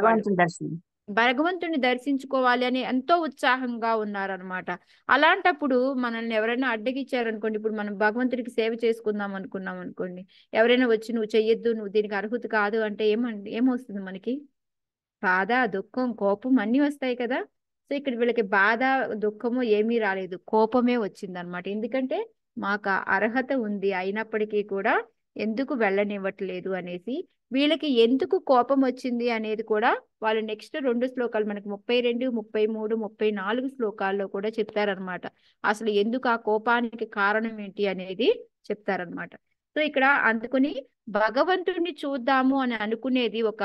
S1: భగవంతుని దర్శించుకోవాలి అని ఎంతో ఉత్సాహంగా ఉన్నారనమాట. అలాంటప్పుడు మనల్ని ఎవరైనా అడ్డగిచ్చారనుకోండి, ఇప్పుడు మనం భగవంతుడికి సేవ చేసుకుందాం అనుకున్నాం అనుకోండి, ఎవరైనా వచ్చి నువ్వు చెయ్యొద్దు, నువ్వు దీనికి అర్హత కాదు అంటే ఏమొస్తుంది మనకి? బాధ, దుఃఖం, కోపం అన్నీ వస్తాయి కదా. సో ఇక్కడ వీళ్ళకి బాధ దుఃఖము ఏమీ రాలేదు, కోపమే వచ్చింది అనమాట. ఎందుకంటే మాకు అర్హత ఉంది అయినప్పటికీ కూడా ఎందుకు వెళ్ళనివ్వట్లేదు అనేసి. వీళ్ళకి ఎందుకు కోపం వచ్చింది అనేది కూడా వాళ్ళు నెక్స్ట్ 2 శ్లోకాలు మనకి 32, 33, 34 శ్లోకాల్లో కూడా చెప్తారనమాట. అసలు ఎందుకు ఆ కోపానికి కారణం ఏంటి అనేది చెప్తారనమాట. సో ఇక్కడ అందుకుని భగవంతుడిని చూద్దాము అని అనుకునేది ఒక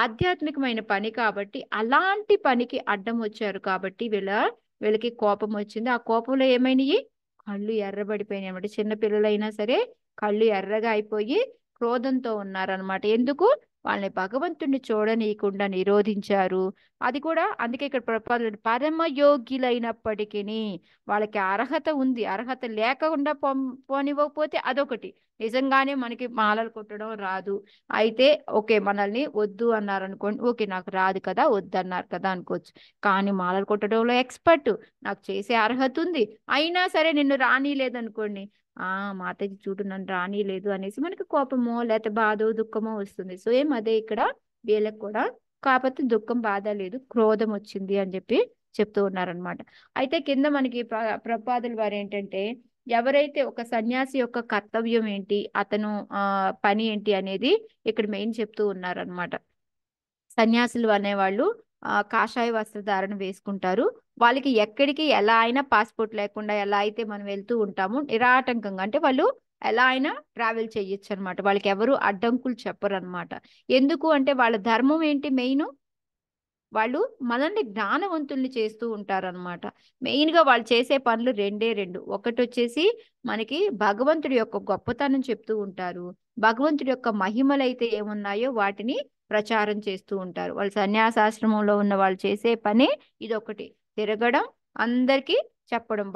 S1: ఆధ్యాత్మికమైన పని కాబట్టి అలాంటి పనికి అడ్డం వచ్చారు కాబట్టి వీళ్ళకి కోపం వచ్చింది. ఆ కోపంలో ఏమైనాయి, కళ్ళు ఎర్రబడిపోయినాయి అన్నమాట. చిన్న పిల్లలైనా సరే కళ్ళు ఎర్రగా అయిపోయి క్రోధంతో ఉన్నారనమాట. ఎందుకు? వాళ్ళని భగవంతుడిని చూడనీయకుండా నిరోధించారు. అది కూడా అందుకే ఇక్కడ పరమయోగ్యులైనప్పటికీ వాళ్ళకి అర్హత ఉంది, అర్హత లేకుండా పోనివ్వకపోతే అదొకటి. నిజంగానే మనకి మాలలు కొట్టడం రాదు అయితే ఓకే, మనల్ని వద్దు అన్నారు అనుకోండి, ఓకే నాకు రాదు కదా వద్దన్నారు కదా అనుకోవచ్చు. కానీ మాలలు కొట్టడంలో ఎక్స్పర్ట్, నాకు చేసే అర్హత ఉంది, అయినా సరే నిన్ను రానీలేదనుకోండి, మాతాజీ చూడు నన్ను రానీలేదు అనేసి మనకి కోపమో లేకపోతే బాధో దుఃఖమో వస్తుంది. సో అదే ఇక్కడ వీళ్ళకి కూడా. కాకపోతే దుఃఖం బాధ లేదు, క్రోధం వచ్చింది అని చెప్పి చెప్తూ ఉన్నారనమాట. అయితే కింద మనకి ప్రభుపాదుల వారు ఏంటంటే ఎవరైతే ఒక సన్యాసి యొక్క కర్తవ్యం ఏంటి, అతను పని ఏంటి అనేది ఇక్కడ మెయిన్ చెప్తూ ఉన్నారనమాట. సన్యాసులు అనేవాళ్ళు కాషాయ వస్త్రధారణ వేసుకుంటారు. వాళ్ళకి ఎక్కడికి ఎలా అయినా పాస్పోర్ట్ లేకుండా ఎలా అయితే మనం వెళ్తూ ఉంటామో నిరాటంకంగా, అంటే వాళ్ళు ఎలా అయినా ట్రావెల్ చేయొచ్చు అనమాట. వాళ్ళకి ఎవరు అడ్డంకులు చెప్పరు అనమాట. ఎందుకు అంటే వాళ్ళ ధర్మం ఏంటి, మెయిన్ వాళ్ళు మనల్ని జ్ఞానవంతుల్ని చేస్తూ ఉంటారనమాట. మెయిన్గా వాళ్ళు చేసే పనులు రెండు. ఒకటి వచ్చేసి మనకి భగవంతుడి యొక్క గొప్పతనం చెప్తూ ఉంటారు, భగవంతుడి యొక్క మహిమలు అయితే ఏమున్నాయో వాటిని ప్రచారం చేస్తూ ఉంటారు. వాళ్ళు సన్యాసాశ్రమంలో ఉన్న వాళ్ళు చేసే పని ఇదొకటి, తిరగడం, అందరికీ చెప్పడం,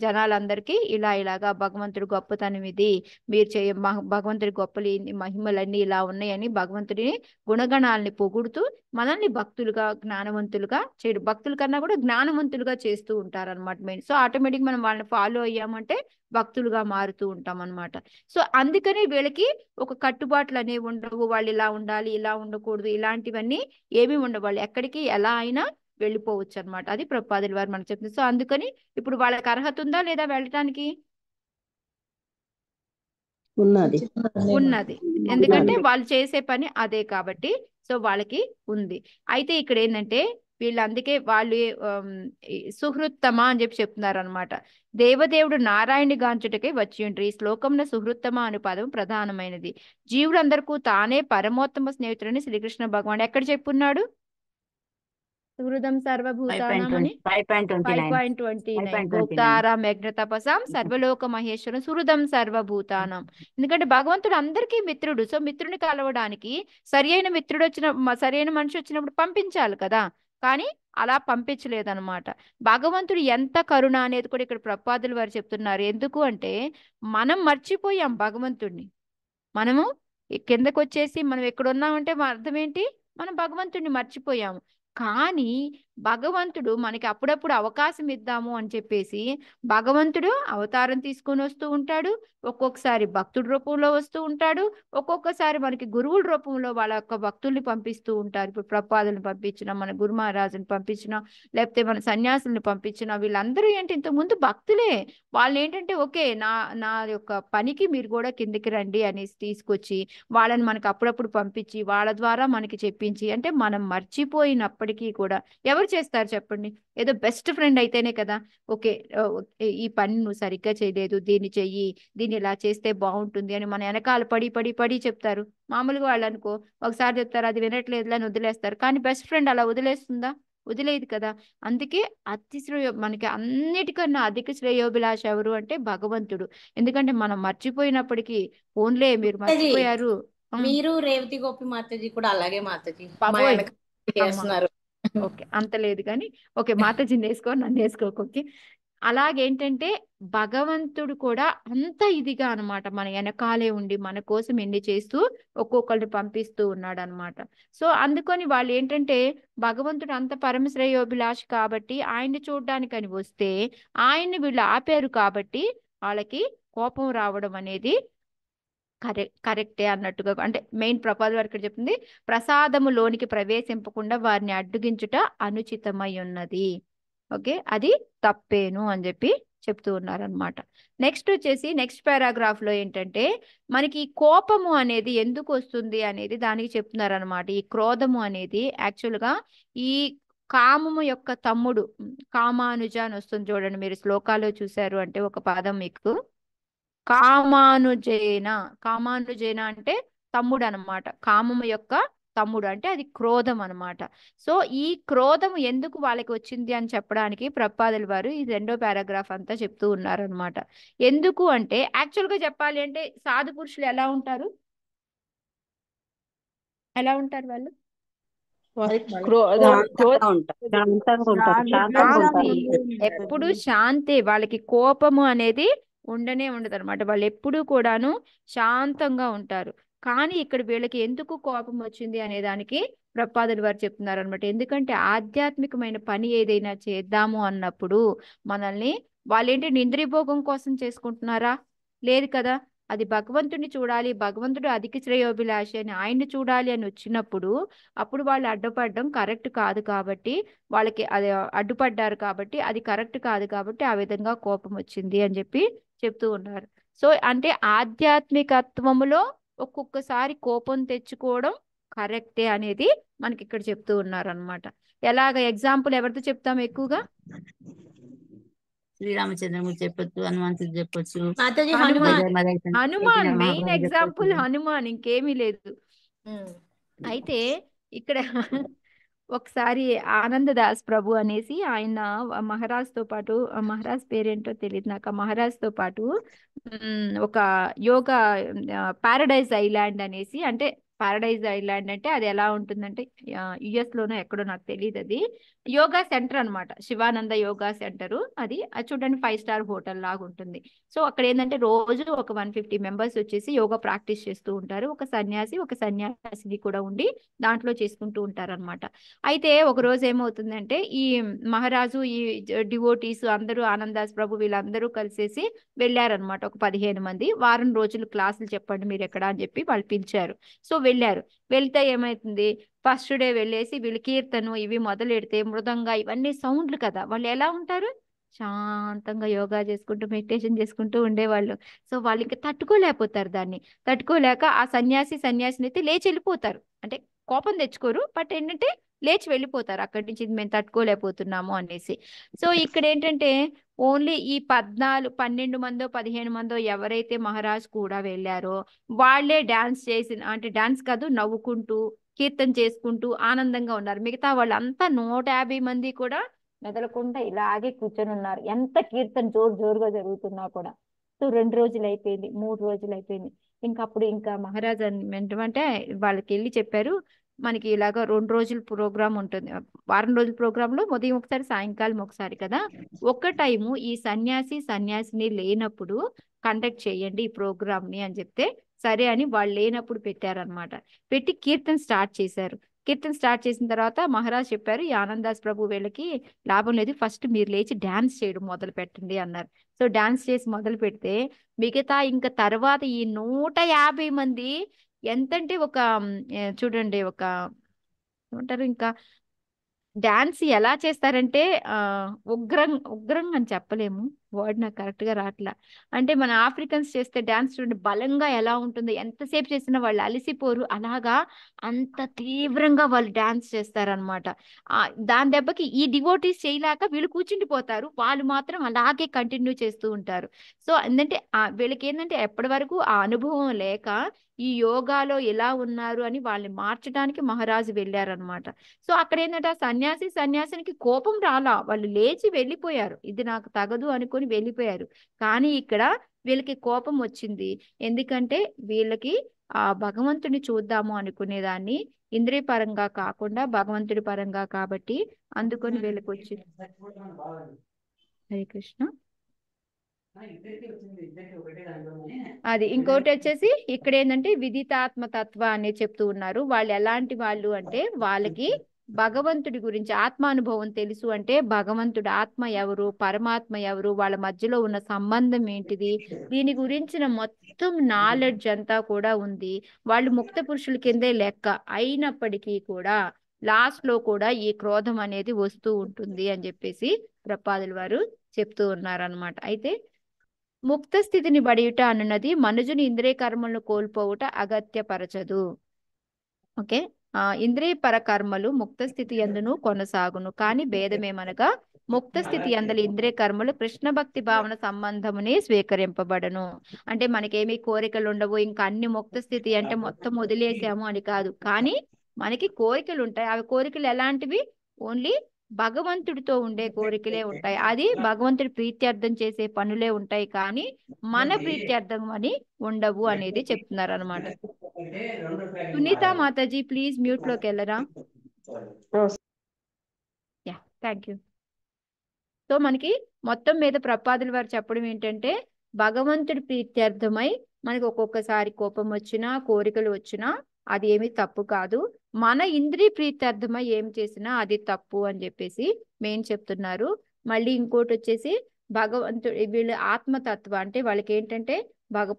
S1: జనాలందరికీ ఇలాగా భగవంతుడి గొప్పతనం ఇది, మీరు భగవంతుడి గొప్పలు మహిమలన్నీ ఇలా ఉన్నాయని భగవంతుడిని గుణగణాలని పొగుడుతూ మనల్ని భక్తులుగా జ్ఞానవంతులుగా చేయడం, భక్తుల కన్నా కూడా జ్ఞానవంతులుగా చేస్తూ ఉంటారన్నమాట మెయిన్. సో ఆటోమేటిక్ మనం వాళ్ళని ఫాలో అయ్యామంటే భక్తులుగా మారుతూ ఉంటాం అనమాట. సో అందుకని వీళ్ళకి ఒక కట్టుబాట్లు అనేవి ఉండవు, వాళ్ళు ఇలా ఉండాలి ఇలా ఉండకూడదు ఇలాంటివన్నీ ఏమీ ఉండవు, వాళ్ళు ఎక్కడికి ఎలా అయినా వెళ్ళిపోవచ్చు అనమాట. అది ప్రభుపాదుల వారు మనకు చెప్తుంది. సో అందుకని ఇప్పుడు వాళ్ళకి అర్హత ఉందా లేదా వెళ్ళటానికి? ఉన్నది, ఎందుకంటే వాళ్ళు చేసే పని అదే కాబట్టి. సో వాళ్ళకి ఉంది. అయితే ఇక్కడ ఏంటంటే వీళ్ళు అందుకే వాళ్ళు సుహృత్తమ అని చెప్పి చెప్తున్నారు అనమాట. దేవదేవుడు నారాయణి గాంచుటకై వచ్చి ఉండ్రి. ఈ శ్లోకంలో సుహృత్తమ అనే పదం ప్రధానమైనది. జీవులందరికీ తానే పరమోత్తమ స్నేహితుడని శ్రీకృష్ణ భగవాన్ ఎక్కడ చెప్పున్నాడు? సుహృదం సర్వభూతానాం అని 5.29 భోక్తారా మెఘ్న తపసాం సర్వలోక మహేశ్వరం సుహృదం సర్వభూతానం. ఎందుకంటే భగవంతుడు అందరికీ మిత్రుడు. సో మిత్రుని కలవడానికి సరైన మనిషి వచ్చినప్పుడు పంపించాలి కదా, కానీ అలా పంపించలేదన్నమాట. భగవంతుడు ఎంత కరుణ అనేది కూడా ఇక్కడ ప్రభుపాదుల వారు చెప్తున్నారు. ఎందుకు అంటే మనం మర్చిపోయాం భగవంతుడిని. మనము కిందకు వచ్చేసి మనం ఎక్కడున్నామంటే అర్థం ఏంటి, మనం భగవంతుడిని మర్చిపోయాము. కానీ భగవంతుడు మనకి అప్పుడప్పుడు అవకాశం ఇద్దాము అని చెప్పేసి భగవంతుడు అవతారం తీసుకొని వస్తూ ఉంటాడు. ఒక్కొక్కసారి భక్తుడి రూపంలో వస్తూ ఉంటాడు, ఒక్కొక్కసారి మనకి గురువుల రూపంలో వాళ్ళ యొక్క భక్తుల్ని పంపిస్తూ ఉంటారు. ఇప్పుడు ప్రభుపాదుల్ని పంపించిన, మన గురు మహారాజుని పంపించిన, లేకపోతే మన సన్యాసుల్ని పంపించిన, వీళ్ళందరూ ఏంటి ఇంతకుముందు భక్తులే. వాళ్ళు ఏంటంటే ఓకే నా యొక్క పనికి మీరు కూడా కిందికి రండి అనేసి తీసుకొచ్చి వాళ్ళని మనకి అప్పుడప్పుడు పంపించి వాళ్ళ ద్వారా మనకి చెప్పించి, అంటే మనం మర్చిపోయినప్పటికీ కూడా ఎవరు చేస్తారు చెప్పండి? ఏదో బెస్ట్ ఫ్రెండ్ అయితేనే కదా, ఓకే ఈ పని నువ్వు సరిగ్గా చేయలేదు, దీన్ని చెయ్యి, దీన్ని ఇలా చేస్తే బాగుంటుంది అని మన వెనకాల పడి చెప్తారు. మామూలుగా వాళ్ళు అనుకో ఒకసారి చెప్తారు, అది వినట్లేదు అని వదిలేస్తారు. కానీ బెస్ట్ ఫ్రెండ్ అలా వదిలేస్తుందా? వదిలేదు కదా. అందుకే మనకి అన్నిటికన్నా అధిక శ్రేయోభిలాష ఎవరు అంటే భగవంతుడు. ఎందుకంటే మనం మర్చిపోయినప్పటికీ ఫోన్లే మీరు మర్చిపోయారు.
S5: మీరు రేవతి గోపి మాతాజీ కూడా అలాగే మాతాజీ
S1: చేస్తున్నారు. ఓకే అంత లేదు కానీ ఓకే మాతాజీని వేసుకో, నన్ను వేసుకోకు. ఓకే అలాగేంటంటే భగవంతుడు కూడా అంత ఇదిగా అనమాట మన వెనకాలే ఉండి మన కోసం ఎన్ని చేస్తూ ఒక్కొక్కరిని పంపిస్తూ ఉన్నాడు అనమాట. సో అందుకని వాళ్ళు ఏంటంటే భగవంతుడు అంత పరమశ్రేయోభిలాష కాబట్టి ఆయన్ని చూడడానికని వస్తే ఆయన్ని వీళ్ళు ఆపారు కాబట్టి వాళ్ళకి కోపం రావడం అనేది కరెక్టే అన్నట్టుగా. అంటే మెయిన్ ప్రభుపాదుల వారు ఇక్కడ చెప్తుంది, ప్రసాదము లోనికి ప్రవేశింపకుండా వారిని అడ్డుగించుట అనుచితమై ఉన్నది. ఓకే అది తప్పేను అని చెప్పి చెప్తూ ఉన్నారనమాట. నెక్స్ట్ వచ్చేసి నెక్స్ట్ పారాగ్రాఫ్ లో ఏంటంటే మనకి ఈ కోపము అనేది ఎందుకు వస్తుంది అనేది దానికి చెప్తున్నారనమాట. ఈ క్రోధము అనేది యాక్చువల్గా ఈ కామము యొక్క తమ్ముడు కామానుజ అని వస్తుంది చూడండి, మీరు శ్లోకాల్లో చూశారు అంటే ఒక పదం మీకు కామానుజేన అంటే తమ్ముడు అనమాట. కామము యొక్క తమ్ముడు అంటే అది క్రోధం అనమాట. సో ఈ క్రోధం ఎందుకు వాళ్ళకి వచ్చింది అని చెప్పడానికి ప్రభుపాదుల వారు ఈ 2వ పారాగ్రాఫ్ అంతా చెప్తూ ఉన్నారనమాట. ఎందుకు అంటే యాక్చువల్గా చెప్పాలి అంటే సాధు పురుషులు ఎలా ఉంటారు వాళ్ళు? ఎప్పుడు శాంతి, వాళ్ళకి కోపము అనేది ఉండనే ఉండదు అనమాట. వాళ్ళు ఎప్పుడూ కూడాను శాంతంగా ఉంటారు. కానీ ఇక్కడ వీళ్ళకి ఎందుకు కోపం వచ్చింది అనే దానికి ప్రభుపాదుల వారు చెప్తున్నారు అనమాట. ఎందుకంటే ఆధ్యాత్మికమైన పని ఏదైనా చేద్దాము అన్నప్పుడు మనల్ని వాళ్ళేంటి ఇంద్రియభోగం కోసం చేసుకుంటున్నారా? లేదు కదా. అది భగవంతుడిని చూడాలి, భగవంతుడు అధిక శ్రేయోభిలాషి అని ఆయన్ని చూడాలి అని వచ్చినప్పుడు అప్పుడు వాళ్ళు అడ్డుపడడం కరెక్ట్ కాదు కాబట్టి వాళ్ళకి అది అడ్డుపడ్డారు కాబట్టి అది కరెక్ట్ కాదు కాబట్టి ఆ విధంగా కోపం వచ్చింది అని చెప్పి చెప్తూ ఉన్నారు. సో అంటే ఆధ్యాత్మికత్వములో ఒక్కొక్కసారి కోపం తెచ్చుకోవడం కరెక్టే అనేది మనకి ఇక్కడ చెప్తూ ఉన్నారు అనమాట. ఎలాగ ఎగ్జాంపుల్ ఎవరితో చెప్తాం ఎక్కువగా?
S10: శ్రీరామచంద్రమూర్తి చెప్పొచ్చు, హనుమంతుడు చెప్పొచ్చు,
S5: మాతాజీ
S1: హనుమాన్
S5: హనుమాన్
S1: హనుమాన్ మెయిన్
S10: మహాప్రభు
S1: ఎగ్జాంపుల్
S10: చెప్పొచ్చు.
S1: హనుమాన్, ఇంకేమీ లేదు. అయితే ఇక్కడ ఒకసారి ఆనందదాస్ ప్రభు అనేసి ఆయన మహారాజ్తో పాటు, మహారాజ్ పేరేంటో తెలియదు నాకు, ఆ మహారాజ్తో పాటు ఒక యోగా పారడైజ్ ఐలాండ్ అనేసి, అంటే పారడైజ్ ఐలాండ్ అంటే అది ఎలా ఉంటుందంటే యుఎస్ లోనో ఎక్కడో నాకు తెలియదు, అది యోగా సెంటర్ అన్నమాట, శివానంద యోగా సెంటర్. అది చూడండి 5 స్టార్ హోటల్ లాగా ఉంటుంది. సో అక్కడ ఏంటంటే రోజు ఒక 150 మెంబర్స్ వచ్చేసి యోగా ప్రాక్టీస్ చేస్తూ ఉంటారు. ఒక సన్యాసిని కూడా ఉండి దాంట్లో చేసుకుంటూ ఉంటారు అనమాట. అయితే ఒక రోజు ఏమవుతుందంటే ఈ మహారాజు, ఈ డివోటీస్ అందరూ, ఆనందాస్ ప్రభు వీళ్ళందరూ కలిసేసి వెళ్ళారనమాట. ఒక 15 మంది. వారం రోజులు క్లాసులు చెప్పండి మీరు ఎక్కడ అని చెప్పి వాళ్ళు పిలిచారు. సో వెళ్ళారు. వెళ్తే ఏమైతుంది, ఫస్ట్ డే వెళ్ళేసి వీళ్ళు కీర్తను ఇవి మొదలెడితే మృదంగా ఇవన్నీ సౌండ్లు కదా, వాళ్ళు ఎలా ఉంటారు, శాంతంగా యోగా చేసుకుంటూ మెడిటేషన్ చేసుకుంటూ ఉండేవాళ్ళు. సో వాళ్ళకి తట్టుకోలేకపోతారు, దాన్ని తట్టుకోలేక ఆ సన్యాసిని అయితే లేచి వెళ్ళిపోతారు. అంటే కోపం తెచ్చుకోరు, బట్ ఏంటంటే లేచి వెళ్ళిపోతారు అక్కడి నుంచి, మేము తట్టుకోలేకపోతున్నాము అనేసి. సో ఇక్కడ ఏంటంటే ఓన్లీ ఈ 12 మందో 15 మందో ఎవరైతే మహారాజ్ కూడా వెళ్ళారో వాళ్ళే డాన్స్ చేసిన, అంటే డాన్స్ కాదు, నవ్వుకుంటూ కీర్తన చేసుకుంటూ ఆనందంగా ఉన్నారు. మిగతా వాళ్ళంతా 150 మంది కూడా మెదలకుండా ఇలాగే కూర్చొని ఉన్నారు, ఎంత కీర్తన జోరుగా జరుగుతున్నా కూడా. సో 2 రోజులు అయిపోయింది, 3 రోజులు అయిపోయింది. అప్పుడు ఇంకా మహారాజ్ ఏంటంటే వాళ్ళకి వెళ్ళి చెప్పారు, మనకి ఇలాగ 2 రోజుల ప్రోగ్రామ్ ఉంటుంది, వారం రోజుల ప్రోగ్రాంలో ఉదయం ఒకసారి సాయంకాలం ఒకసారి కదా, ఒక్క టైము ఈ సన్యాసిని లేనప్పుడు కండక్ట్ చేయండి ఈ ప్రోగ్రామ్ ని అని చెప్తే సరే అని వాళ్ళు లేనప్పుడు పెట్టారనమాట. పెట్టి కీర్తన స్టార్ట్ చేశారు. కీర్తన స్టార్ట్ చేసిన తర్వాత మహారాజ్ చెప్పారు, ఈ ఆనందాస్ ప్రభు వీళ్ళకి లాభం లేదు, ఫస్ట్ మీరు లేచి డాన్స్ చేయడం మొదలు పెట్టండి అన్నారు. సో డాన్స్ చేసి మొదలు పెడితే మిగతా ఇంకా తర్వాత ఈ 150 మంది ఎంతంటే ఒక చూడండి, ఒక ఏమంటారు, ఇంకా డాన్స్ ఎలా చేస్తారంటే ఉగ్రం అని చెప్పలేము, వర్డ్ నాకు కరెక్ట్ గా రావట్లా. అంటే మన ఆఫ్రికన్స్ చేస్తే డాన్స్ చూడండి బలంగా ఎలా ఉంటుందో, ఎంతసేపు చేసినా వాళ్ళు అలసిపోరు, అలాగా అంత తీవ్రంగా వాళ్ళు డాన్స్ చేస్తారనమాట. దాని దెబ్బకి ఈ డివోటీస్ చేయలేక వీళ్ళు కూర్చుండిపోతారు, వాళ్ళు మాత్రం అలాగే కంటిన్యూ చేస్తూ ఉంటారు. సో ఏంటంటే వీళ్ళకి ఏంటంటే ఎప్పటి వరకు ఆ అనుభవం లేక ఈ యోగాలో ఎలా ఉన్నారు అని వాళ్ళని మార్చడానికి మహారాజు వెళ్ళారనమాట. సో అక్కడ ఏంటంటే సన్యాసినికి కోపం రాలా, వాళ్ళు లేచి వెళ్ళిపోయారు, ఇది నాకు తగదు అనుకొని వెళ్ళిపోయారు. కానీ ఇక్కడ వీళ్ళకి కోపం వచ్చింది, ఎందుకంటే వీళ్ళకి ఆ భగవంతుని చూద్దాము అనుకునేదాన్ని ఇంద్రియ పరంగా కాకుండా భగవంతుడి పరంగా కాబట్టి అందుకొని వీళ్ళకి వచ్చింది. హరే కృష్ణ. అది ఇంకోటి వచ్చేసి ఇక్కడ ఏంటంటే విదితాత్మతత్వ అని చెప్తూ ఉన్నారు. వాళ్ళు ఎలాంటి వాళ్ళు అంటే వాళ్ళకి భగవంతుడి గురించి ఆత్మానుభవం తెలుసు, అంటే భగవంతుడు ఆత్మ ఎవరు, పరమాత్మ ఎవరు, వాళ్ళ మధ్యలో ఉన్న సంబంధం ఏంటిది, దీని గురించిన మొత్తం నాలెడ్జ్ అంతా కూడా ఉంది. వాళ్ళు ముక్త పురుషుల కిందే లెక్క అయినప్పటికీ కూడా లాస్ట్ లో కూడా ఈ క్రోధం అనేది వస్తూ ఉంటుంది అని చెప్పేసి ప్రపాదుల వారు చెప్తూ ఉన్నారనమాట. అయితే ముక్త స్థితిని బడియుట అన్నది మనుజుని ఇంద్రియ కర్మలను కోల్పోవుట అగత్యపరచదు. ఓకే, ఇంద్రియ పర కర్మలు ముక్త స్థితి యందును కొనసాగును, కానీ భేదమేమనగా ముక్త స్థితి అందలి ఇంద్రియ కర్మలు కృష్ణ భక్తి భావన సంబంధమునే స్వీకరింపబడను. అంటే మనకేమీ కోరికలు ఉండవు, ఇంకా అన్ని ముక్త స్థితి అంటే మొత్తం వదిలేసాము అని కాదు, కానీ మనకి కోరికలు ఉంటాయి. అవి కోరికలు ఎలాంటివి, ఓన్లీ భగవంతుడితో ఉండే కోరికలే ఉంటాయి, అది భగవంతుడి ప్రీత్యర్థం చేసే పనులే ఉంటాయి, కానీ మన ప్రీత్యర్థం అని ఉండవు అనేది చెప్తున్నారు అనమాట. సునీత మాతాజీ ప్లీజ్ మ్యూట్ లోకి వెళ్ళరా. Yeah, thank you. సో మనకి మొత్తం మీద ప్రపాదుల వారు చెప్పడం ఏంటంటే భగవంతుడి ప్రీత్యర్థమై మనకి ఒక్కొక్కసారి కోపం వచ్చినా కోరికలు వచ్చినా అది ఏమి తప్పు కాదు, మన ఇంద్రియ ప్రీత్యర్థమై ఏం చేసినా అది తప్పు అని చెప్పేసి మెయిన్ చెప్తున్నారు. మళ్ళీ ఇంకోటి వచ్చేసి భగవంతుడు వీళ్ళు ఆత్మతత్వ అంటే వాళ్ళకి ఏంటంటే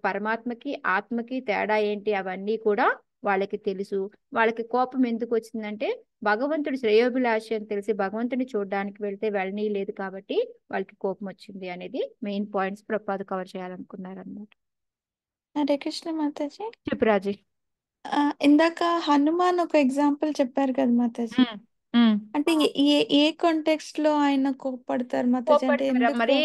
S1: పరమాత్మకి ఆత్మకి తేడా ఏంటి అవన్నీ కూడా వాళ్ళకి తెలుసు. వాళ్ళకి కోపం ఎందుకు వచ్చిందంటే భగవంతుడి శ్రేయోభిలాషి అని తెలిసి భగవంతుడిని చూడడానికి వెళ్తే వెళ్ళనీయలేదు కాబట్టి వాళ్ళకి కోపం వచ్చింది అనేది మెయిన్ పాయింట్స్ ప్రభుపాద కవర్ చేయాలనుకున్నారు అనమాట.
S7: హరే కృష్ణ మాతాజీ.
S1: చెప్పు రాజీ.
S7: ఇందాక హనుమాన్ ఒక ఎగ్జాంపుల్ చెప్పారు కదా మాతాజీ. అంటే ఏ కాంటెక్స్ట్ లో ఆయన కోపడతారు మాతాజీ? అంటే
S1: కోపడతారా
S7: ఎందుకు
S1: మరి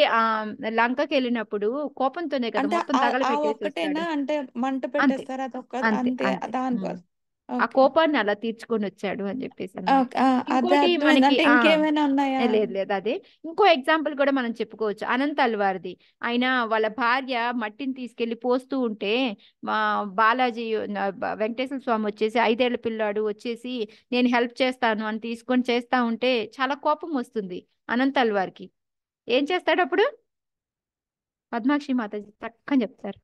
S1: లంకకి వెళ్ళినప్పుడు కోపంతోనే కదా
S7: అంటే
S1: మొత్తం
S7: ఆ
S1: తగలబెట్టేసి
S7: ఒక్కటేనా?
S1: వస్తాడు.
S7: అంటే మంట
S1: అంతే
S7: పెట్టేస్తారు అదొక్క
S1: అంతే
S7: అంతే
S1: అంతే
S7: దానికోసం.
S1: ఆ
S7: ఓకే.
S1: కోపాన్ని అలా తీర్చుకొని వచ్చాడు అని చెప్పేసి అన్నమాట.
S7: ఓకే. అదే
S1: ఇంకోటి
S7: అర్థమైంది.
S1: మనకి
S7: అంటే ఇంకేమైనా ఉన్నాయా?
S1: లేదు లేదు అదే ఇంకో ఎగ్జాంపుల్ కూడా మనం చెప్పుకోవచ్చు. అనంత అల్వారిది. ఆయన వాళ్ళ భార్య మట్టిని తీసుకెళ్లి పోస్తూ ఉంటే మా బాలాజీ వెంకటేశ్వర స్వామి వచ్చేసి 5 ఏళ్ల పిల్లాడు వచ్చేసి నేను హెల్ప్ చేస్తాను అని తీసుకొని చేస్తా ఉంటే చాలా కోపం వస్తుంది అనంత అల్వార్కి. ఏం చేస్తాడు అప్పుడు? పద్మాక్షి మాతాజీ చక్కని చెప్తారు.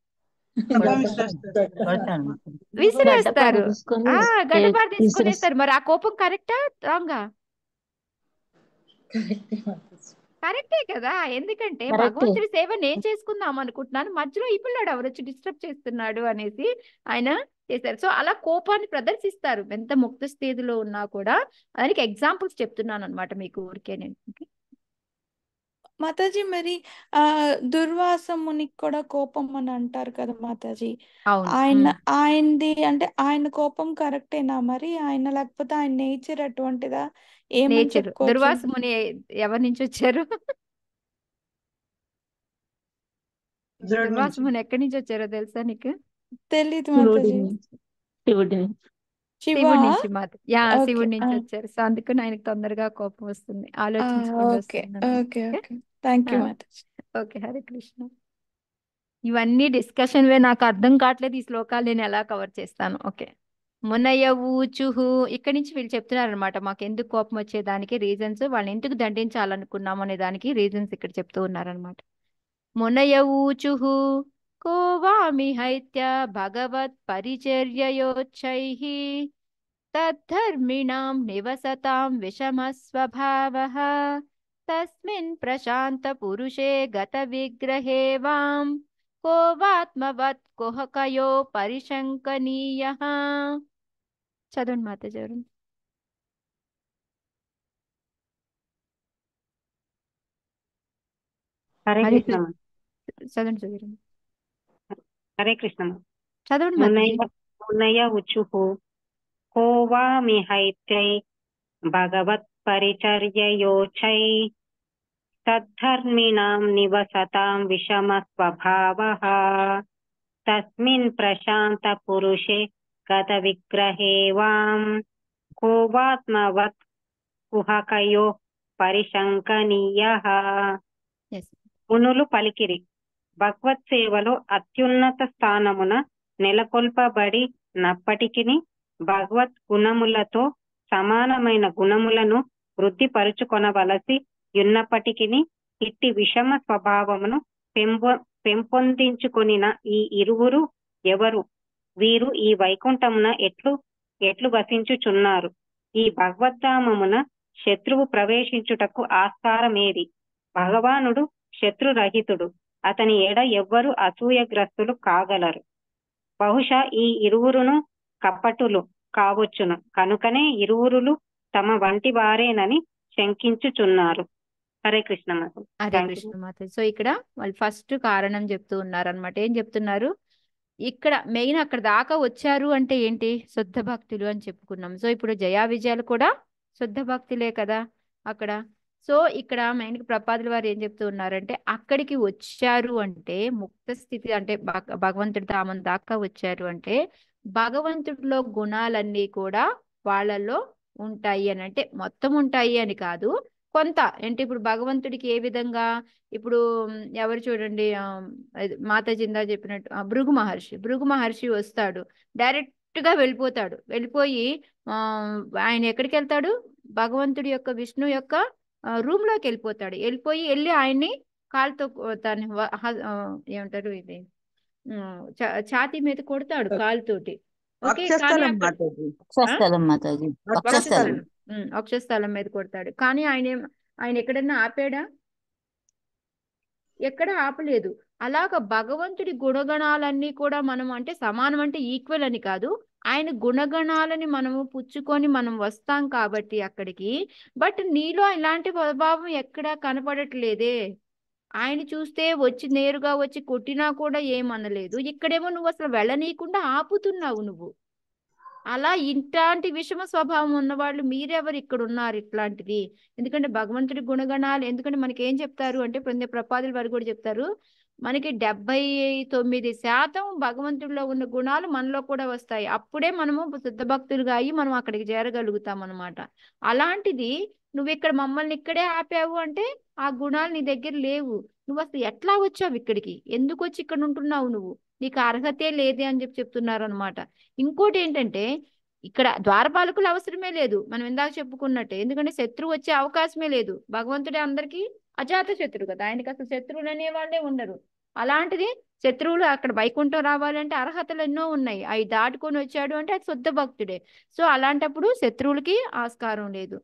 S1: విసిరేస్తారు. గడ్డపార తీసుకునేస్తారు. మరి ఆ కోపం కరెక్టా రాంగా? కరెక్టే కదా. ఎందుకంటే భగవంతుడి సేవ నేను చేసుకుందాం అనుకుంటున్నాను, మధ్యలో ఈ పిల్లాడు ఎవరు వచ్చి డిస్టర్బ్ చేస్తున్నాడు అనేసి ఆయన చేశారు. సో అలా కోపాన్ని ప్రదర్శిస్తారు ఎంత ముక్త స్థితిలో ఉన్నా కూడా. దానికి ఎగ్జాంపుల్స్ చెప్తున్నాను అనమాట మీకు ఊరికే నేను.
S7: మాతాజీ మరి దుర్వాస మునికి కూడా కోపం అని అంటారు కదా మాతాజీ.
S1: అవును.
S7: ఆయనది అంటే ఆయన కోపం కరెక్టేనా మరి? ఆయన లేకపోతే ఆయన నేచర్ అటువంటిదా? ఏమని
S1: నేచర్.
S7: చెప్పుకోవచ్చు?
S1: దుర్వాస ముని ఎవరి నుంచి వచ్చారు? దుర్వాస ముని ఎక్కడి నుంచి వచ్చారో తెలుసా నీకు?
S7: తెలీదు మాతాజీ.
S8: శివుడి
S7: శివా?
S1: శివుడి నుంచి
S7: ఓకే.
S1: శివుడి నుంచి వచ్చారు. సో అందుకని ఆయనకు తొందరగా కోపం వస్తుంది, ఆలోచించకుండా
S7: ఓకే
S1: వస్తుంది.
S7: Okay okay. Thank you Mataji.
S1: Okay Hare Krishna. ఇవన్నీ డిస్కషన్ వే, నాకు అర్థం కావట్లేదు ఈ శ్లోకాలు నేను ఎలా కవర్ చేస్తాను. ఓకే. మునయ ఊచుహు ఇక్కడి నుంచి వీళ్ళు చెప్తున్నారు అనమాట మాకు ఎందుకు కోపం వచ్చేదానికి రీజన్స్, వాళ్ళని ఎందుకు దండించాలనుకున్నాము అనే దానికి రీజన్స్ ఇక్కడ చెప్తూ ఉన్నారనమాట. మునయ ఊచుహు కో వామిహైత్య భగవత్ పరిచర్యయోచ్చైః తద్ధర్మిణాం నివసతాం విషమస్వభావః తస్మిన్ ప్రశాంత పురుషే గత విగ్రహే వాం కో వాత్మవత్ కుహకయో పరిశంకనీయః. చదవండి మాతాజీ గారు.
S11: హరే
S1: హరే
S11: కృష్ణ.
S1: చదవండి చదవండి
S11: హరే కృష్ణ.
S1: చదవండి మాతాజీ.
S11: మునయ ఉచుహు కో వామిహైత్యై భగవత్ పరిచర్యయోచై తద్ధర్మిణాం నివసతాం విషమ స్వభావః తస్మిన్ ప్రశాంత పురుషే గత విగ్రహే వాం కో వాత్మవత్ కుహకయో పరిశంకనీయః. మునులు పలికిరి, భగవత్ సేవలో అత్యున్నత స్థానమున నెలకొల్పబడి నప్పటికిని భగవత్ గుణములతో సమానమైన గుణములను వృద్ధిపరుచుకొనవలసి యున్నప్పటికిని ఇట్టి విషమ స్వభావమును పెంపొందించుకొనిన ఈ ఇరువురు ఎవరు? వీరు ఈ వైకుంఠమున ఎట్లు వసించుచున్నారు? ఈ భగవద్ధామమున శత్రువు ప్రవేశించుటకు ఆస్కారమేది? భగవానుడు శత్రురహితుడు, అతని ఎడ ఎవ్వరు అసూయగ్రస్తులు కాగలరు. బహుశా ఈ ఇరువురును కపటులు కావచ్చును, కనుకనే ఇరువురులు తమ వంటి వారేనని శంకించుచున్నారు. హరే కృష్ణ మాత.
S1: హరే కృష్ణ మాత. సో ఇక్కడ వాళ్ళు ఫస్ట్ కారణం చెప్తూ ఉన్నారు అనమాట. ఏం చెప్తున్నారు ఇక్కడ మెయిన్? అక్కడ దాకా వచ్చారు అంటే ఏంటి? శుద్ధ భక్తులు అని చెప్పుకున్నాం. సో ఇప్పుడు జయా విజయాలు కూడా శుద్ధ భక్తులే కదా అక్కడ. సో ఇక్కడ మెయిన్ ప్రపాదుల వారు ఏం చెప్తూ ఉన్నారంటే అక్కడికి వచ్చారు అంటే ముక్త స్థితి అంటే భగవంతుడి ధామం దాకా వచ్చారు అంటే భగవంతుడిలో గుణాలన్నీ కూడా వాళ్ళల్లో ఉంటాయి అని. అంటే మొత్తం ఉంటాయి అని కాదు, కొంత. అంటే ఇప్పుడు భగవంతుడికి ఏ విధంగా ఇప్పుడు ఎవరు చూడండి మాతాజీ ఇందా చెప్పినట్టు భృగు మహర్షి వస్తాడు, డైరెక్ట్ గా వెళ్ళిపోయి ఆయన ఎక్కడికి వెళ్తాడు? భగవంతుడి యొక్క విష్ణు యొక్క రూమ్ లోకి వెళ్ళి ఆయన్ని కాలుతో ఏమంటారు ఇది ఛాతీ మీద కొడతాడు కాలుతోటి. ఓకే, కానీ అక్షస్థలం మీద కొడతాడు. కానీ ఆయన ఎక్కడన్నా ఆపాడా? ఎక్కడ ఆపలేదు. అలాగ భగవంతుడి గుణగణాలన్నీ కూడా మనం అంటే సమానం అంటే ఈక్వల్ అని కాదు, ఆయన గుణగణాలని మనము పుచ్చుకొని మనం వస్తాం కాబట్టి అక్కడికి. బట్ నీలో ఇలాంటి స్వభావం ఎక్కడా కనపడట్లేదే. ఆయన చూస్తే వచ్చి నేరుగా వచ్చి కొట్టినా కూడా ఏమనలేదు, ఇక్కడేమో నువ్వు అసలు వెళ్ళనీయకుండా ఆపుతున్నావు నువ్వు. అలా ఇట్లాంటి విషమ స్వభావం ఉన్నవాళ్ళు మీరెవరు ఇక్కడ ఉన్నారు ఇట్లాంటిది. ఎందుకంటే భగవంతుడి గుణగణాలు, ఎందుకంటే మనకి ఏం చెప్తారు అంటే ప్రపాదుల వారు కూడా చెప్తారు, మనకి 79% భగవంతుడిలో ఉన్న గుణాలు మనలో కూడా వస్తాయి. అప్పుడే మనము శుద్ధ భక్తులుగా అయ్యి మనం అక్కడికి చేరగలుగుతాం అనమాట. అలాంటిది నువ్వు ఇక్కడ మమ్మల్ని ఇక్కడే ఆపావు అంటే ఆ గుణాలు నీ దగ్గర లేవు. నువ్వు అసలు ఎట్లా వచ్చావు ఇక్కడికి, ఎందుకు వచ్చి ఇక్కడ ఉంటున్నావు నువ్వు, నీకు అర్హతే లేదే అని చెప్తున్నారు అనమాట. ఇంకోటి ఏంటంటే ఇక్కడ ద్వారపాలకులు అవసరమే లేదు, మనం ఇందాక చెప్పుకున్నట్టే. ఎందుకంటే శత్రువు వచ్చే అవకాశమే లేదు. భగవంతుడే అందరికీ అజాత శత్రువు కదా, ఆయనకి అసలు శత్రువులు అనే వాళ్ళే ఉండరు. అలాంటిది శత్రువులు అక్కడ వైకుంఠం రావాలంటే అర్హతలు ఎన్నో ఉన్నాయి, అవి దాటుకొని వచ్చాడు అంటే అది శుద్ధ భక్తుడే. సో అలాంటప్పుడు శత్రువులకి ఆస్కారం లేదు.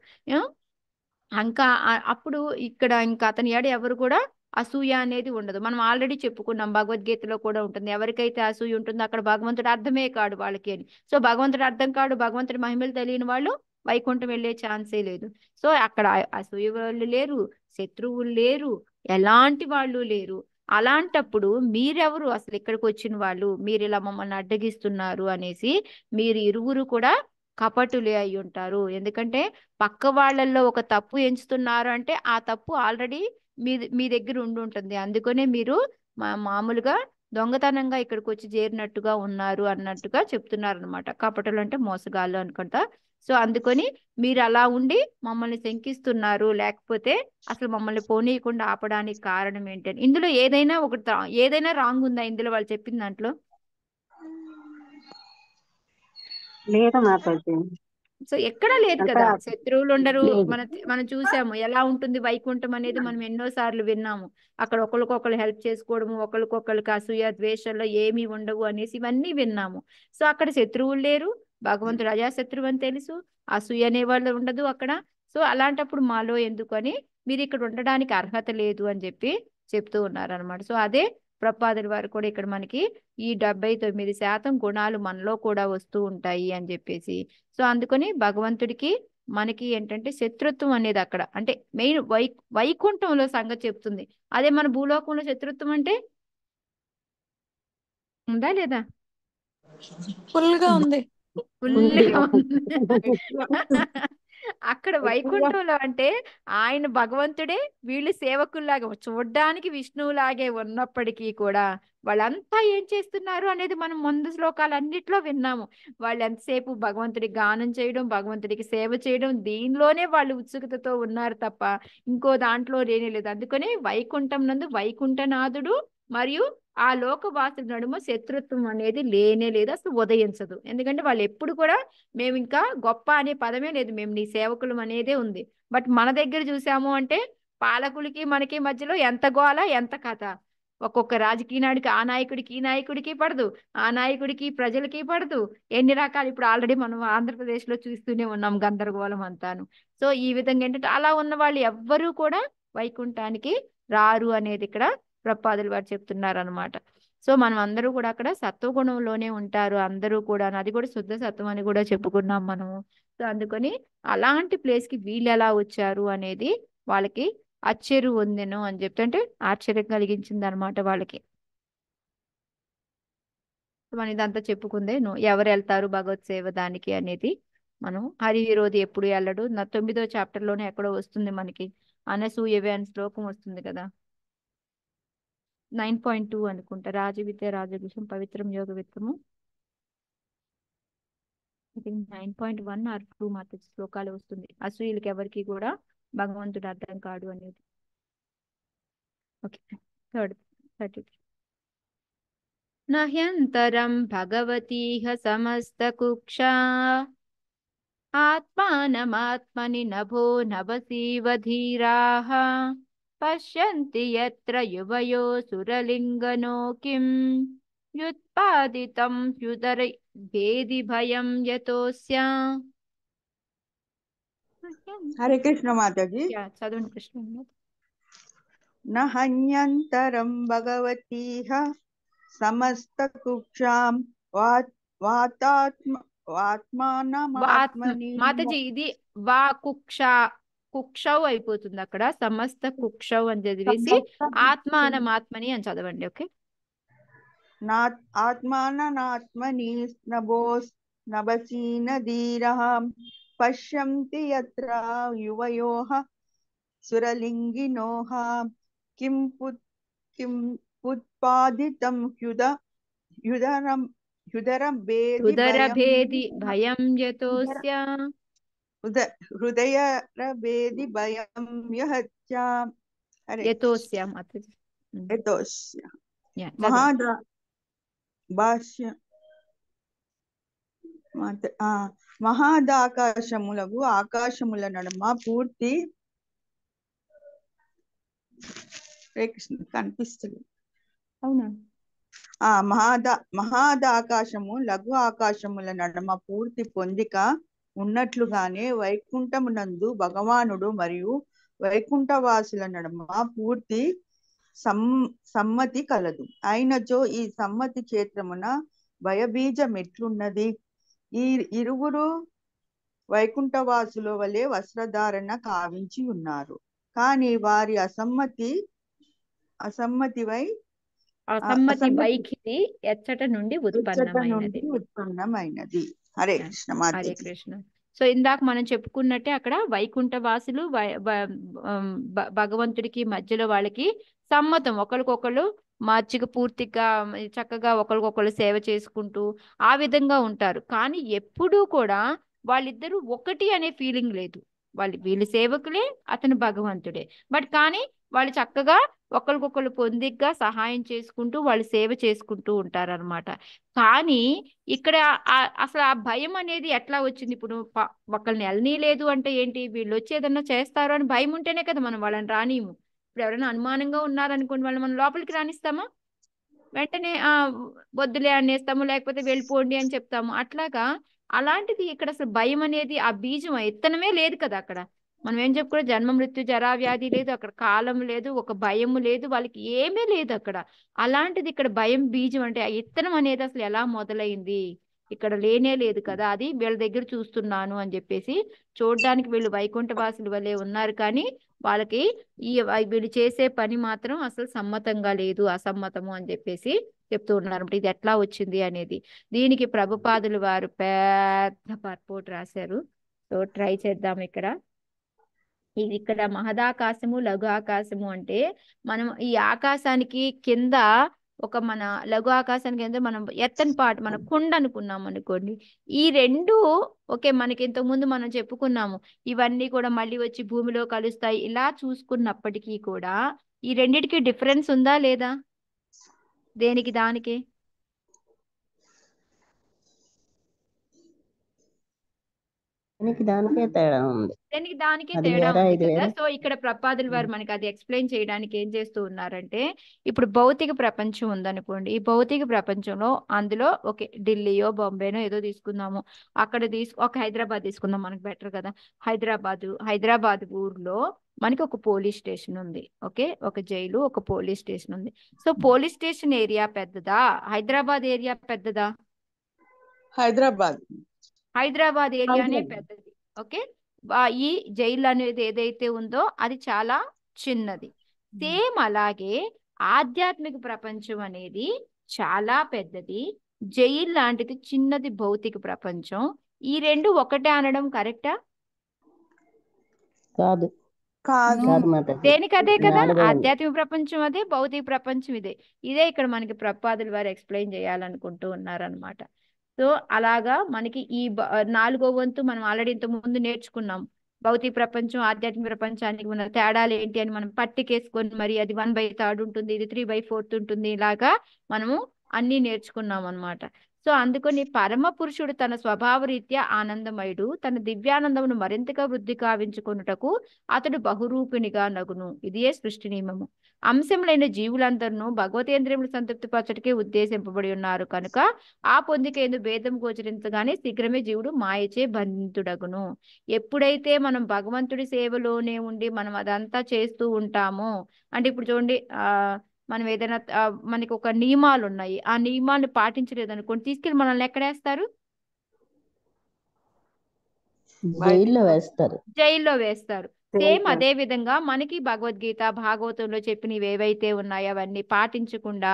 S1: ఇంకా అప్పుడు ఇక్కడ ఇంకా అతని ఏడ ఎవరు కూడా అసూయ అనేది ఉండదు. మనం ఆల్రెడీ చెప్పుకున్నాం, భగవద్గీతలో కూడా ఉంటుంది, ఎవరికైతే అసూయ ఉంటుందో అక్కడ భగవంతుడు అర్థమే కాడు వాళ్ళకి అని. సో భగవంతుడు అర్థం కాడు, భగవంతుడి మహిమలు తెలియని వాళ్ళు వైకుంఠం వెళ్ళే ఛాన్సే లేదు. సో అక్కడ అసూయ వాళ్ళు లేరు, శత్రువులు లేరు, ఎలాంటి వాళ్ళు లేరు. అలాంటప్పుడు మీరెవరు అసలు ఇక్కడికి వచ్చిన వాళ్ళు, మీరు ఇలా మమ్మల్ని అడ్డగిస్తున్నారు అనేసి మీరు ఇరువురు కూడా కపటులే అయి ఉంటారు. ఎందుకంటే పక్క వాళ్ళల్లో ఒక తప్పు ఎంచుతున్నారు అంటే ఆ తప్పు ఆల్రెడీ మీ దగ్గర ఉండి ఉంటుంది. అందుకనే మీరు మామూలుగా దొంగతనంగా ఇక్కడికి వచ్చి చేరినట్టుగా ఉన్నారు అన్నట్టుగా చెప్తున్నారు అనమాట. కపటలు అంటే మోసగాళ్ళు అనుకుంటా. సో అందుకని మీరు అలా ఉండి మమ్మల్ని శంకిస్తున్నారు, లేకపోతే అసలు మమ్మల్ని పోనీయకుండా ఆపడానికి కారణం ఏంటని. ఇందులో ఏదైనా రాంగ్ ఉందా ఇందులో వాళ్ళు చెప్పిన దాంట్లో?
S11: లేదు మాతాజీ.
S1: సో ఎక్కడా లేదు కదా, శత్రువులు ఉండరు. మనం చూసాము ఎలా ఉంటుంది వైకుంఠం అనేది, మనం ఎన్నోసార్లు విన్నాము. అక్కడ ఒకరికొకరు హెల్ప్ చేసుకోవడము, ఒకరికొకరికి అసూయ ద్వేషాల్లో ఏమీ ఉండవు అనేసి ఇవన్నీ విన్నాము. సో అక్కడ శత్రువులు లేరు, భగవంతుడు అజాశత్రువు అని తెలుసు, అసూయ అనే వాళ్ళు ఉండదు అక్కడ. సో అలాంటప్పుడు మాలో ఎందుకని మీరు ఇక్కడ ఉండడానికి అర్హత లేదు అని చెప్తూ ఉన్నారనమాట. సో అదే ప్రపాదుల వారు కూడా ఇక్కడ మనకి ఈ 79% గుణాలు మనలో కూడా వస్తూ ఉంటాయి అని చెప్పేసి. సో అందుకని భగవంతుడికి మనకి ఏంటంటే శత్రుత్వం అనేది అక్కడ అంటే మెయిన్ వైకుంఠంలో సంగతి చెప్తుంది. అదే మన భూలోకంలో శత్రుత్వం అంటే ఉందా లేదా?
S7: ఫుల్ గా ఉంది.
S1: అక్కడ వైకుంఠంలో అంటే ఆయన భగవంతుడే, వీళ్ళు సేవకుల్లాగా చూడ్డానికి విష్ణువులాగే ఉన్నప్పటికీ కూడా వాళ్ళంతా ఏం చేస్తున్నారు అనేది మనం ముందు శ్లోకాలన్నిట్లో విన్నాము. వాళ్ళు ఎంతసేపు భగవంతుడికి గానం చేయడం, భగవంతుడికి సేవ చేయడం, దీనిలోనే వాళ్ళు ఉత్సుకతతో ఉన్నారు తప్ప ఇంకో దాంట్లో లేనే లేదు. అందుకని వైకుంఠం నందు వైకుంఠనాథుడు మరియు ఆ లోకవాసుల నడుమ శత్రుత్వం అనేది లేనే లేదు, అసలు ఉదయించదు. ఎందుకంటే వాళ్ళు ఎప్పుడు కూడా మేము ఇంకా గొప్ప అనే పదమే లేదు, మేము నీ సేవకులం అనేదే ఉంది. బట్ మన దగ్గర చూసాము అంటే పాలకులకి మనకి మధ్యలో ఎంత గోల, ఎంత కథ. ఒక్కొక్క రాజకీయ నాయకుడికి ఆ నాయకుడికి ఈ నాయకుడికి పడదు, ఆ నాయకుడికి ప్రజలకి పడదు, ఎన్ని రకాలు. ఇప్పుడు ఆల్రెడీ మనం ఆంధ్రప్రదేశ్లో చూస్తూనే ఉన్నాం గందరగోళం అంతాను. సో ఈ విధంగా ఏంటంటే అలా ఉన్న వాళ్ళు ఎవ్వరూ కూడా వైకుంఠానికి రారు అనేది ఇక్కడ ప్రపాదుల వారు చెప్తున్నారు అనమాట. సో మనం అందరూ కూడా అక్కడ సత్వగుణంలోనే ఉంటారు అందరూ కూడా, అది కూడా శుద్ధ సత్వం అని కూడా చెప్పుకున్నాం మనము. సో అందుకని అలాంటి ప్లేస్ కి వీళ్ళు ఎలా వచ్చారు అనేది వాళ్ళకి ఆశ్చర్యం ఉందెను అని చెప్తే, అంటే ఆశ్చర్యం కలిగించింది అనమాట వాళ్ళకి. మనం ఇదంతా చెప్పుకుందే ఎవరు వెళ్తారు భగవత్ సేవ దానికి అనేది. మనం హరివిరోధి ఎప్పుడు వెళ్ళడు, 9వ చాప్టర్ లోనే ఎక్కడో వస్తుంది మనకి, అనసూయవే అని శ్లోకం వస్తుంది కదా, 9.2 అనుకుంటా. రాజవిద్య రాజగుషం పవిత్రం యోగ విత్తము, ఐ థింక్ 9.1 ఆర్ 2 మాత్రం శ్లోకాలు వస్తుంది. అసూయులకి ఎవరికి కూడా భగవంతుడు అర్థం కాడు అనేది. ఓకే, 33. నహ్యంతరం భగవతీహ సమస్తకుక్షా ఆత్మానమాత్మని నభో నభసీవ ధీరాః పశ్యంతి యత్ర యువయో సురలింగనో కిం యుత్పాదితం హ్యుదర భేది భయం యతోస్య.
S3: హరే కృష్ణ మాతాజీ.
S1: చదవండి కృష్ణ.
S12: न हन्यन्तरं भगवतीह समस्तकुक्षां వాత్మానమాత్మని
S1: మాతాజీ ఇది వా కుక్షౌ అయిపోతుంది అక్కడ, సమస్త కుక్షౌ అని చదివేసి ఆత్మానమాత్మని అని చదవండి. ఓకే,
S12: ఆత్మాననాత్మని నభోస్ నభసీన ధీరః పశ్యంతి యత్ర యువయోః సురలింగినోః కిం ఉత్పాదితం
S1: హృదరభేది భయం యతోస్య
S12: హృదయరభేది భయం
S1: యతోస్య మాతాజీ.
S12: మహాదాకాశములకు ఆకాశముల నడుమ పూర్తి కనిపిస్తుంది.
S1: అవునా?
S12: మహాదాకాశము లఘు ఆకాశముల నడుమ పూర్తి పొందిక ఉన్నట్లుగానే వైకుంఠమునందు భగవానుడు మరియు వైకుంఠవాసుల నడుమ పూర్తి సమ్మతి కలదు. అయినచో ఈ సమ్మతి క్షేత్రమున భయబీజం ఎట్లున్నది? ఈ ఇరువురు వైకుంఠవాసుల వలె వస్త్రధారణ కావించి ఉన్నారు, కానీ వారి అసమ్మతి
S1: వైఖరి ఎచ్చట నుండి ఉత్పన్నమైనది.
S12: హరే కృష్ణ
S1: హరే కృష్ణ. సో ఇందాక మనం చెప్పుకున్నట్టే అక్కడ వైకుంఠ వాసులు భగవంతుడికి మధ్యలో వాళ్ళకి సమ్మతం, ఒకరికొకరు మచ్చిక పూర్తిగా చక్కగా ఒకరికొకరు సేవ చేసుకుంటూ ఆ విధంగా ఉంటారు. కానీ ఎప్పుడూ కూడా వాళ్ళిద్దరూ ఒకటి అనే ఫీలింగ్ లేదు. వీళ్ళు సేవకులే, అతను భగవంతుడే. బట్ కానీ వాళ్ళు చక్కగా ఒకరికొకరు పొందిగ్గా సహాయం చేసుకుంటూ వాళ్ళు సేవ చేసుకుంటూ ఉంటారనమాట. కానీ ఇక్కడ అసలు ఆ భయం అనేది ఎట్లా వచ్చింది? ఇప్పుడు ఒకరిని వెళ్ళనీయలేదు అంటే ఏంటి, వీళ్ళు వచ్చి ఏదన్నా చేస్తారు అని భయం ఉంటేనే కదా మనం వాళ్ళని రానియము. ఇప్పుడు ఎవరైనా అనుమానంగా ఉన్నారనుకోండి, వాళ్ళు మనం లోపలికి రానిస్తామా? వెంటనే వద్దులే అనేస్తాము, లేకపోతే వెళ్ళిపోండి అని చెప్తాము. అట్లాగా అలాంటిది ఇక్కడ అసలు భయం అనేది ఆ బీజం ఎత్తనమే లేదు కదా. అక్కడ మనం ఏం చెప్పుకోవాలి, జన్మ మృత్యు జరా వ్యాధి లేదు, అక్కడ కాలం లేదు, ఒక భయము లేదు, వాళ్ళకి ఏమీ లేదు అక్కడ. అలాంటిది ఇక్కడ భయం బీజం అంటే ఆ ఇత్తనం అనేది అసలు ఎలా మొదలైంది? ఇక్కడ లేనే లేదు కదా. అది వీళ్ళ దగ్గర చూస్తున్నాను అని చెప్పేసి చూడడానికి వీళ్ళు వైకుంఠవాసుల వలె ఉన్నారు, కానీ వాళ్ళకి వీళ్ళు చేసే పని మాత్రం అసలు సమ్మతంగా లేదు, అసమ్మతము అని చెప్పేసి చెప్తూ ఉన్నారు. ఇది ఎట్లా వచ్చింది అనేది దీనికి ప్రభుపాదులు వారు పెద్ద పర్పోర్ట్ రాశారు. సో ట్రై చేద్దాం. ఇక్కడ మహదాకాశము లఘు ఆకాశము అంటే మనం ఈ ఆకాశానికి కింద మన లఘు ఆకాశానికి కింద మనం ఎత్తని పాటు మన కొండ అనుకున్నాం అనుకోండి. ఈ రెండు ఓకే, మనకి ఇంతకుముందు మనం చెప్పుకున్నాము, ఇవన్నీ కూడా మళ్ళీ వచ్చి భూమిలో కలుస్తాయి. ఇలా చూసుకున్నప్పటికీ కూడా ఈ రెండిటికి డిఫరెన్స్ ఉందా లేదా? దేనికి దానికి
S8: దానికే తేడా ఉంది.
S1: దానికే తేడా ఉంది కదా. సో ఇక్కడ ప్రపాదుల వారు మనకి అది ఎక్స్ప్లెయిన్ చేయడానికి ఏం చేస్తూ ఉన్నారంటే, ఇప్పుడు భౌతిక ప్రపంచం ఉందనుకోండి. ఈ భౌతిక ప్రపంచంలో అందులో ఓకే ఢిల్లీయో బాంబేనో ఏదో తీసుకుందాము, అక్కడ ఒక హైదరాబాద్ తీసుకుందాం, మనకు బెటర్ కదా. హైదరాబాద్ ఊర్లో మనకి ఒక పోలీస్ స్టేషన్ ఉంది. ఓకే, ఒక జైలు, ఒక పోలీస్ స్టేషన్ ఉంది. సో పోలీస్ స్టేషన్ ఏరియా పెద్దదా, హైదరాబాద్ ఏరియా పెద్దదా? హైదరాబాద్ ఏరియానే పెద్దది. ఓకే, ఈ జైలు అనేది ఏదైతే ఉందో అది చాలా చిన్నది. సేమ్ అలాగే ఆధ్యాత్మిక ప్రపంచం అనేది చాలా పెద్దది, జైలు లాంటిది చిన్నది భౌతిక ప్రపంచం. ఈ రెండు ఒకటే అనడం కరెక్టా?
S8: కాదు.
S1: దేనికి అదే కదా, ఆధ్యాత్మిక ప్రపంచం అదే, భౌతిక ప్రపంచం ఇదే ఇక్కడ మనకి ప్రపాదుల వారు ఎక్స్ప్లెయిన్ చేయాలనుకుంటూ ఉన్నారనమాట. సో అలాగా మనకి ఈ 4వ వంతు మనం ఆల్రెడీ ఇంత ముందు నేర్చుకున్నాం. భౌతిక ప్రపంచం ఆధ్యాత్మిక ప్రపంచానికి ఉన్న తేడాలు ఏంటి అని మనం పట్టికేసుకొని, మరి అది 1/3 ఉంటుంది, ఇది 3/4 ఉంటుంది, ఇలాగా మనము అన్ని నేర్చుకున్నాం అనమాట. సో అందుకని పరమ పురుషుడు తన స్వభావరీత్యా ఆనందమయుడు, తన దివ్యానందమును మరింతగా వృద్ధి కావించుకొనుటకు అతడు బహురూపిణిగా నగును. ఇదియే సృష్టి నియమము. అంశములైన జీవులందరూ భగవతేంద్రియములు సంతృప్తిపరచటకే ఉద్దేశింపబడి ఉన్నారు కనుక ఆ పొందికేందు భేదం గోచరించగానే శీఘ్రమే జీవుడు మాయచే బంధితుడగును. ఎప్పుడైతే మనం భగవంతుడి సేవలోనే ఉండి మనం అదంతా చేస్తూ ఉంటామో, అంటే ఇప్పుడు చూడండి, మనం ఏదైనా మనకి ఒక నియమాలు ఉన్నాయి, ఆ నియమాన్ని పాటించలేదు అనుకోండి, తీసుకెళ్ళి మనల్ని ఎక్కడేస్తారు?
S8: జైల్లో వేస్తారు.
S1: జైల్లో వేస్తారు. సేమ్ అదే విధంగా మనకి భగవద్గీత భాగవతంలో చెప్పినవి ఏవైతే ఉన్నాయో అవన్నీ పాటించకుండా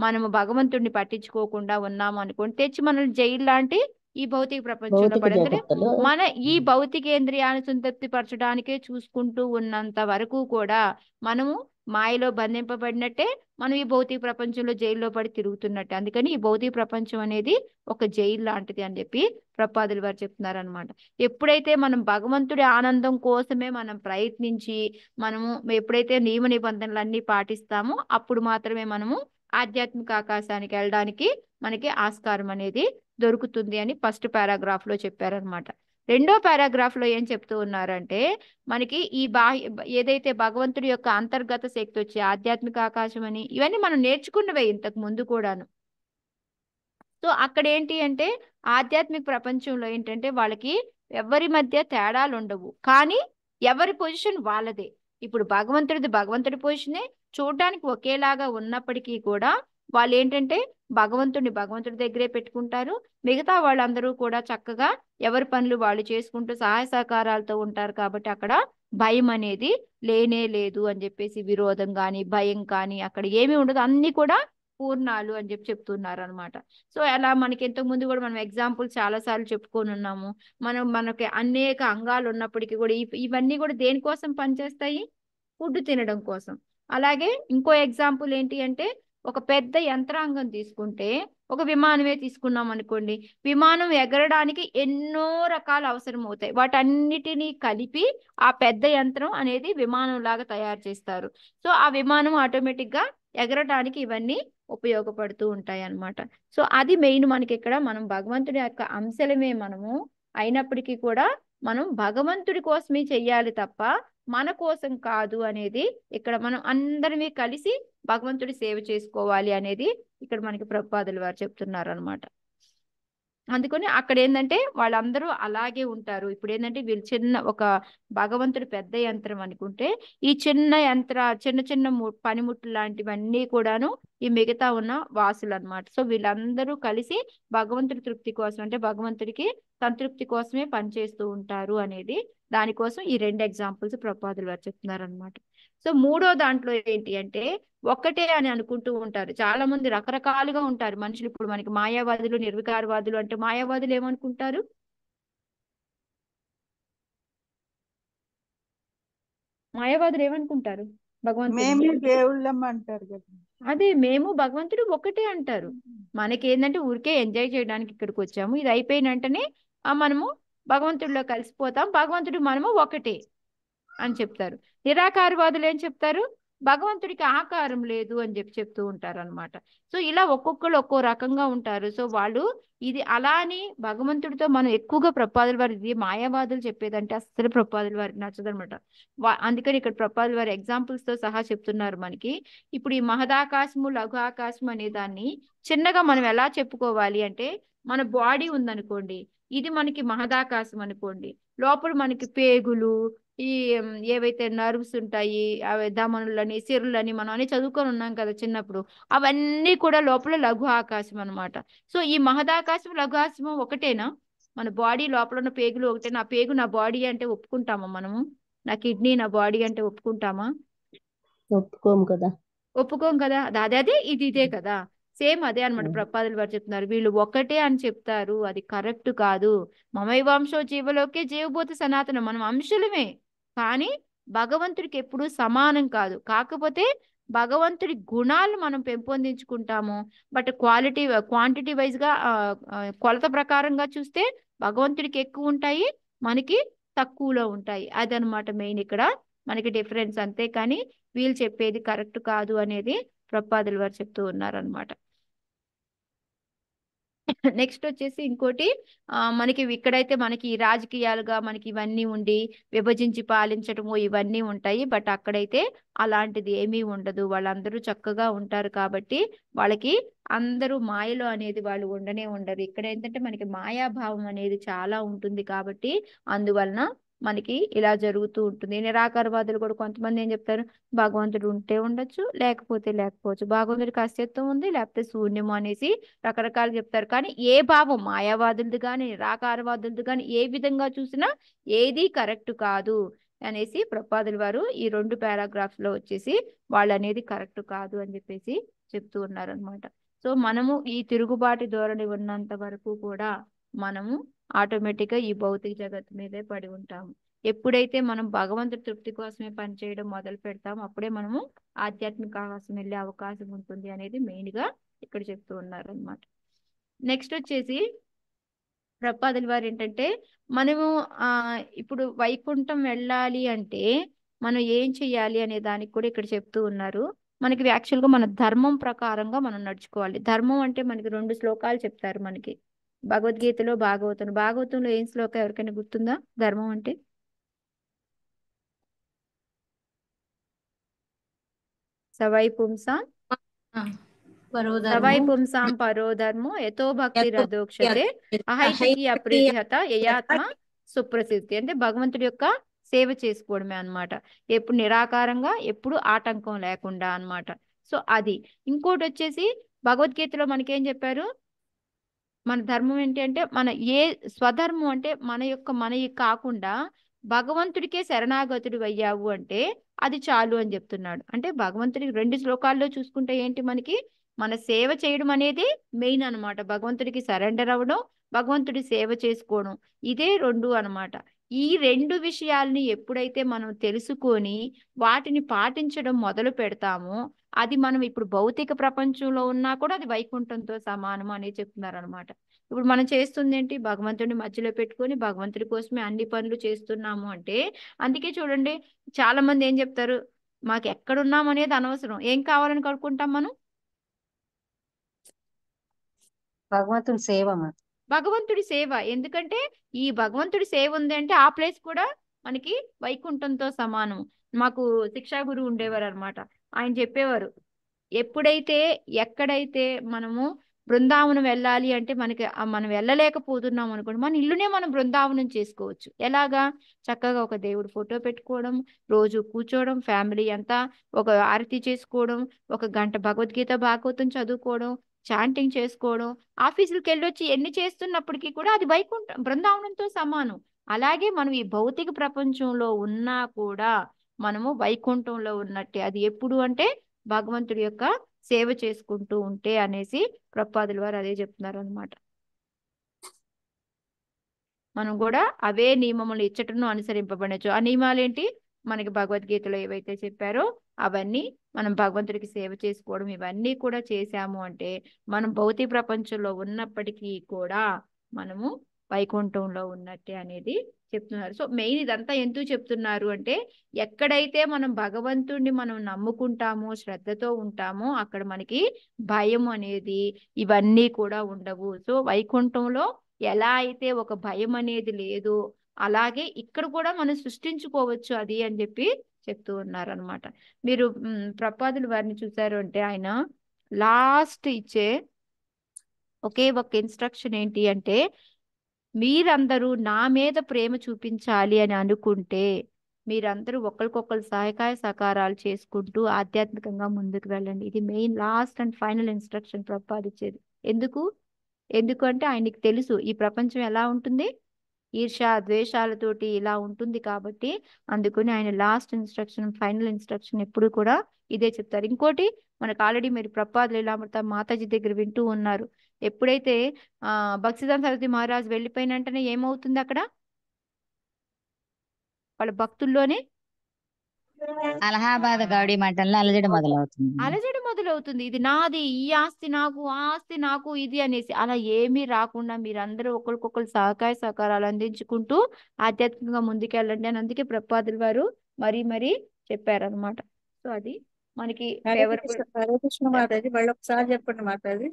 S1: మనము భగవంతుడిని పట్టించుకోకుండా ఉన్నాము అనుకోండి, తెచ్చి మనల్ని జైలు లాంటి ఈ భౌతిక ప్రపంచంలో
S8: భౌతిక
S1: పడేందుకు
S8: జగత్తులో
S1: మన ఈ భౌతికేంద్రియాన్ని సంతృప్తి పరచడానికే చూసుకుంటూ ఉన్నంత వరకు కూడా మనము మాయలో బంధింపబడినట్టే, మనం ఈ భౌతిక ప్రపంచంలో జైల్లో పడి తిరుగుతున్నట్టే. అందుకని ఈ భౌతిక ప్రపంచం అనేది ఒక జైలు లాంటిది అని చెప్పి ప్రపాదులు వారు చెప్తున్నారు అనమాట. ఎప్పుడైతే మనం భగవంతుడి ఆనందం కోసమే మనం ప్రయత్నించి మనము ఎప్పుడైతే నియమ నిబంధనలన్నీ పాటిస్తామో అప్పుడు మాత్రమే మనము ఆధ్యాత్మిక ఆకాశానికి వెళ్ళడానికి మనకి ఆస్కారం అనేది దొరుకుతుంది అని ఫస్ట్ పారాగ్రాఫ్ లో చెప్పారనమాట. రెండో పారాగ్రాఫ్ లో ఏం చెప్తూ ఉన్నారంటే, మనకి ఈ ఏదైతే భగవంతుడి యొక్క అంతర్గత శక్తి వచ్చి ఆధ్యాత్మిక ఆకాశం అని ఇవన్నీ మనం నేర్చుకున్నవే ఇంతకు ముందు కూడాను. సో అక్కడ ఏంటి అంటే ఆధ్యాత్మిక ప్రపంచంలో ఏంటంటే వాళ్ళకి ఎవరి మధ్య తేడాలు ఉండవు, కానీ ఎవరి పొజిషన్ వాళ్ళదే. ఇప్పుడు భగవంతుడి పొజిషనే చూడడానికి ఒకేలాగా ఉన్నప్పటికీ కూడా వాళ్ళు ఏంటంటే భగవంతుడి దగ్గరే పెట్టుకుంటారు. మిగతా వాళ్ళందరూ కూడా చక్కగా ఎవరి పనులు వాళ్ళు చేసుకుంటూ సహాయ సహకారాలతో ఉంటారు. కాబట్టి అక్కడ భయం అనేది లేనే లేదు అని చెప్పేసి, విరోధం కానీ భయం కానీ అక్కడ ఏమీ ఉండదు, అన్ని కూడా పూర్ణాలు అని చెప్పి చెప్తున్నారు అనమాట. సో అలా మనకి ఇంతకు ముందు కూడా మనం ఎగ్జాంపుల్ చాలా సార్లు చెప్పుకొని ఉన్నాము. మనకి అనేక అంగాలు ఉన్నప్పటికీ కూడా ఇవన్నీ కూడా దేనికోసం పనిచేస్తాయి? ఫుడ్ తినడం కోసం. అలాగే ఇంకో ఎగ్జాంపుల్ ఏంటి అంటే, ఒక పెద్ద యంత్రాంగం తీసుకుంటే, ఒక విమానమే తీసుకున్నాం అనుకోండి, విమానం ఎగరడానికి ఎన్నో రకాలు అవసరం అవుతాయి. వాటన్నిటినీ కలిపి ఆ పెద్ద యంత్రం అనేది విమానం లాగా తయారు చేస్తారు. సో ఆ విమానం ఆటోమేటిక్ గా ఎగరడానికి ఇవన్నీ ఉపయోగపడుతూ ఉంటాయి అన్నమాట. సో అది మెయిన్ మనకి ఇక్కడ, మనం భగవంతుడి యొక్క అంశలమే మనము అయినప్పటికీ కూడా మనం భగవంతుడి కోసమే చెయ్యాలి తప్ప మన కోసం కాదు అనేది ఇక్కడ మనం అందరినీ కలిసి భగవంతుడి సేవ చేసుకోవాలి అనేది ఇక్కడ మనకి ప్రభుపాదులు వారు చెప్తున్నారు అనమాట. అందుకని అక్కడ ఏంటంటే వాళ్ళందరూ అలాగే ఉంటారు. ఇప్పుడు ఏంటంటే వీళ్ళు చిన్న ఒక భగవంతుడి పెద్ద యంత్రం అనుకుంటే, ఈ చిన్న చిన్న పనిముట్లు లాంటివన్నీ కూడాను ఈ మిగతా ఉన్న వాసులు అనమాట. సో వీళ్ళందరూ కలిసి భగవంతుడి తృప్తి కోసం, అంటే భగవంతుడికి సంతృప్తి కోసమే పనిచేస్తూ ఉంటారు అనేది, దానికోసం ఈ రెండు ఎగ్జాంపుల్స్ ప్రభుపాదులు వారు చెప్తున్నారు అనమాట. సో మూడో దాంట్లో ఏంటి అంటే, ఒక్కటే అని అనుకుంటూ ఉంటారు చాలా మంది, రకరకాలుగా ఉంటారు మనుషులు. ఇప్పుడు మనకి మాయావాదులు, నిర్వికారవాదులు అంటే, మాయావాదులు ఏమనుకుంటారు? మాయావాదులు ఏమనుకుంటారు?
S12: మేమే దేవుళ్ళం అంటారు కదా.
S1: అదే, మేము భగవంతుడు ఒకటే అంటారు. మనకేంటంటే ఊరికే ఎంజాయ్ చేయడానికి ఇక్కడికి వచ్చాము, ఇది అయిపోయిన వెంటనే మనము భగవంతుడిలో కలిసిపోతాం, భగవంతుడు మనము ఒకటే అని చెప్తారు. నిరాకారవాదులు ఏం చెప్తారు? భగవంతుడికి ఆకారం లేదు అని చెప్తూ ఉంటారు అనమాట. సో ఇలా ఒక్కొక్కరు ఒక్కో రకంగా ఉంటారు. సో వాళ్ళు ఇది అలా అని భగవంతుడితో మనం ఎక్కువగా ప్రభుపాదుల వారి, ఇది మాయావాదులు చెప్పేదంటే అస్సలు ప్రభుపాదుల వారికి నచ్చదనమాట. అందుకని ఇక్కడ ప్రభుపాదుల వారి ఎగ్జాంపుల్స్ తో సహా చెప్తున్నారు మనకి. ఇప్పుడు ఈ మహదాకాశము లఘు ఆకాశం అనే దాన్ని చిన్నగా మనం ఎలా చెప్పుకోవాలి అంటే, మన బాడీ ఉందనుకోండి, ఇది మనకి మహదాకాశం అనుకోండి, లోపల మనకి పేగులు, ఈ ఏవైతే నర్వ్స్ ఉంటాయి, అవి ధమనులని, సిరులని మనం అన్ని చదువుకొని ఉన్నాం కదా చిన్నప్పుడు, అవన్నీ కూడా లోపల లఘు ఆకాశం అనమాట. సో ఈ మహదాకాశం లఘు ఆకాశం ఒకటేనా? మన బాడీ లోపల ఉన్న పేగులు ఒకటేనా? ఆ పేగు నా బాడీ అంటే ఒప్పుకుంటామా మనము? నా కిడ్నీ నా బాడీ అంటే ఒప్పుకుంటామా?
S8: ఒప్పుకోము కదా.
S1: ఒప్పుకోం కదా. అదే ఇదే కదా, సేమ్ అదే అనమాట. ప్రభుపాదులు వారు చెప్తున్నారు వీళ్ళు ఒకటే అని చెప్తారు, అది కరెక్ట్ కాదు. మమైవాంశో జీవలోకే జీవభూత సనాతనం, మనం అంశులమే, కానీ భగవంతుడికి ఎప్పుడూ సమానం కాదు. కాకపోతే భగవంతుడి గుణాలు మనం పెంపొందించుకుంటాము, బట్ క్వాంటిటీ వైజ్ గా కొలత ప్రకారంగా చూస్తే భగవంతుడికి ఎక్కువ ఉంటాయి, మనకి తక్కువలో ఉంటాయి. అదనమాట మెయిన్ ఇక్కడ మనకి డిఫరెన్స్. అంతే కానీ వీళ్ళు చెప్పేది కరెక్ట్ కాదు అనేది ప్రభుపాదులు వారు చెప్తూ ఉన్నారనమాట. నెక్స్ట్ వచ్చేసి ఇంకోటి మనకి ఇక్కడైతే మనకి రాజకీయాలుగా మనకి ఇవన్నీ ఉండి విభజించి పాలించడము ఇవన్నీ ఉంటాయి. బట్ అక్కడైతే అలాంటిది ఏమీ ఉండదు. వాళ్ళందరూ చక్కగా ఉంటారు కాబట్టి వాళ్ళకి అందరూ మాయలో అనేది వాళ్ళు ఉండనే ఉండరు. ఇక్కడ ఏంటంటే మనకి మాయాభావం అనేది చాలా ఉంటుంది కాబట్టి అందువలన మనకి ఇలా జరుగుతూ ఉంటుంది. నిరాకారవాదులు కూడా కొంతమంది ఏం చెప్తారు, భగవంతుడు ఉంటే ఉండొచ్చు లేకపోతే లేకపోవచ్చు, భగవంతుడికి అస్తిత్వం ఉంది లేకపోతే శూన్యము అనేసి రకరకాలు చెప్తారు. కానీ ఏ భావం మాయావాదులది కానీ నిరాకారవాదులది కానీ ఏ విధంగా చూసినా ఏది కరెక్ట్ కాదు అనేసి ప్రపాదుల వారు ఈ 2 పారాగ్రాఫ్స్ లో వచ్చేసి వాళ్ళు అనేది కరెక్ట్ కాదు అని చెప్పేసి చెప్తూ ఉన్నారు అనమాట. సో మనము ఈ తిరుగుబాటు ధోరణి ఉన్నంత వరకు కూడా మనము ఆటోమేటిక్ గా ఈ భౌతిక జగత్తు మీదే పడి ఉంటాము. ఎప్పుడైతే మనం భగవంతుడి తృప్తి కోసమే పనిచేయడం మొదలు పెడతాం అప్పుడే మనము ఆధ్యాత్మిక ఆకాశం వెళ్ళే అవకాశం ఉంటుంది అనేది మెయిన్ గా ఇక్కడ చెప్తూ ఉన్నారు అనమాట. నెక్స్ట్ వచ్చేసి ప్రపాదుల వారు ఏంటంటే మనము ఇప్పుడు వైకుంఠం వెళ్ళాలి అంటే మనం ఏం చెయ్యాలి అనే దానికి కూడా ఇక్కడ చెప్తూ ఉన్నారు. మనకి యాక్చువల్గా మన ధర్మం ప్రకారంగా మనం నడుచుకోవాలి. ధర్మం అంటే మనకి 2 శ్లోకాలు చెప్తారు మనకి భగవద్గీతలో భాగవతంలో ఏం శ్లోకం ఎవరికైనా గుర్తుందా ధర్మం అంటే? సవై పుంసాం సవై పుంసాం పరో ధర్మో యతో భక్తి రథోక్షతే అహైతుకి అప్రీతిహత యయాత్మ సుప్రసిద్ధి. అంటే భగవంతుడి యొక్క సేవ చేసుకోవడమే అన్నమాట. ఎప్పుడు నిరాకారంగా ఎప్పుడు ఆటంకం లేకుండా అన్నమాట. సో అది ఇంకోటి వచ్చేసి భగవద్గీతలో మనకేం చెప్పారు, మన ధర్మం ఏంటి అంటే మన ఏ స్వధర్మం అంటే మనకి కాకుండా భగవంతుడికే శరణాగతుడు అయ్యావు అంటే అది చాలు అని చెప్తున్నాడు. అంటే భగవంతుడికి 2 శ్లోకాల్లో చూసుకుంటే ఏంటి మనకి మన సేవ చేయడం అనేది మెయిన్ అన్నమాట. భగవంతుడికి సరెండర్ అవ్వడం, భగవంతుడి సేవ చేసుకోవడం ఇదే 2 అన్నమాట. ఈ 2 విషయాల్ని ఎప్పుడైతే మనం తెలుసుకొని వాటిని పాటించడం మొదలు పెడతామో అది మనం ఇప్పుడు భౌతిక ప్రపంచంలో ఉన్నా కూడా అది వైకుంఠంతో సమానం అని చెప్తున్నారు అనమాట. ఇప్పుడు మనం చేస్తుంది ఏంటి, భగవంతుడిని మధ్యలో పెట్టుకొని భగవంతుడి కోసమే అన్ని పనులు చేస్తున్నాము అంటే అందుకే చూడండి చాలా మంది ఏం చెప్తారు, మాకు ఎక్కడున్నాం అనేది అనవసరం, ఏం కావాలని కడుక్కుంటాం మనం?
S13: భగవంతుని సేవ
S1: భగవంతుడి సేవ. ఎందుకంటే ఈ భగవంతుడి సేవ ఉంది అంటే ఆ ప్లేస్ కూడా మనకి వైకుంఠంతో సమానం. మాకు శిక్షా గురువు ఉండేవారు అనమాట. ఆయన చెప్పేవారు ఎప్పుడైతే ఎక్కడైతే మనము బృందావనం వెళ్ళాలి అంటే మనం వెళ్ళలేకపోతున్నాం అనుకోండి, మన ఇల్లునే మనం బృందావనం చేసుకోవచ్చు. ఎలాగా? చక్కగా ఒక దేవుడు ఫోటో పెట్టుకోవడం, రోజు కూర్చోవడం, ఫ్యామిలీ అంతా ఒక ఆరతి చేసుకోవడం, 1 గంట భగవద్గీత భాగవతం చదువుకోవడం, చాంటింగ్ చేసుకోవడం, ఆఫీసులకు వెళ్ళొచ్చి ఎన్ని చేస్తున్నప్పటికీ కూడా అది వైకుంఠం బృందావనంతో సమానం. అలాగే మనం ఈ భౌతిక ప్రపంచంలో ఉన్నా కూడా మనము వైకుంఠంలో ఉన్నట్టే. అది ఎప్పుడు అంటే భగవంతుడి యొక్క సేవ చేసుకుంటూ ఉంటే అనేసి ప్రపాదుల వారు అదే చెప్తున్నారు అనమాట. మనం కూడా అవే నియమములు ఇచ్చటను అనుసరింపబడచ్చు. ఆ నియమాలు ఏంటి? మనకి భగవద్గీతలో ఏవైతే చెప్పారో అవన్నీ మనం భగవంతుడికి సేవ చేసుకోవడం ఇవన్నీ కూడా చేశాము అంటే మనం భౌతిక ప్రపంచంలో ఉన్నప్పటికీ కూడా మనము వైకుంఠంలో ఉన్నట్టే అనేది చెప్తున్నారు. సో మెయిన్ ఇదంతా ఎందుకు చెప్తున్నారు అంటే ఎక్కడైతే మనం భగవంతుడిని మనం నమ్ముకుంటామో శ్రద్ధతో ఉంటామో అక్కడ మనకి భయం అనేది ఇవన్నీ కూడా ఉండవు. సో వైకుంఠంలో ఎలా అయితే ఒక భయం అనేది లేదో అలాగే ఇక్కడ కూడా మనం సృష్టించుకోవచ్చు అది అని చెప్పి చెప్తూ ఉన్నారు అనమాట. మీరు ప్రపాదుల వారిని చూసారు అంటే ఆయన లాస్ట్ ఇచ్చే ఒకే ఒక ఇన్స్ట్రక్షన్ ఏంటి అంటే మీరందరూ నా మీద ప్రేమ చూపించాలి అని అనుకుంటే మీరందరూ ఒకరికొకరు సహాయ సహకారాలు చేసుకుంటూ ఆధ్యాత్మికంగా ముందుకు వెళ్ళండి. ఇది main last and final instruction ప్రపాదించేది. ఎందుకంటే ఆయనకి తెలుసు ఈ ప్రపంచం ఎలా ఉంటుంది, ఈర్ష ద్వేషాలతోటి ఇలా ఉంటుంది కాబట్టి అందుకని ఆయన లాస్ట్ ఇన్స్ట్రక్షన్ ఫైనల్ ఇన్స్ట్రక్షన్ ఎప్పుడు కూడా ఇదే చెప్తారు. ఇంకోటి మనకు ఆల్రెడీ మీరు ప్రపాద లీలామృత మాతాజీ దగ్గర వింటూ ఉన్నారు. ఎప్పుడైతే భక్తిదాన్ సరస్వతి మహారాజ్ వెళ్ళిపోయిన వెంటనే ఏమవుతుంది అక్కడ వాళ్ళ భక్తుల్లోనే
S14: అలహాబాద్ గౌడీ మఠంలో అలజడి
S1: మొదలవుతుంది. ఇది నాది, ఈ ఆస్తి నాకు, ఆ ఆస్తి నాకు, ఇది అనేసి అలా ఏమీ రాకుండా మీరందరూ ఒకరికొకరు సహకారాలు అందించుకుంటూ ఆధ్యాత్మికంగా ముందుకెళ్ళండి అని అందుకే ప్రపాదుల వారు మరీ చెప్పారనమాట. సో అది మనకి
S12: హరే
S1: ఫేవరబుల్.
S12: కృష్ణ హరే కృష్ణ మాతాజీ మళ్ళీ ఒకసారి చెప్పండి మాతాజీ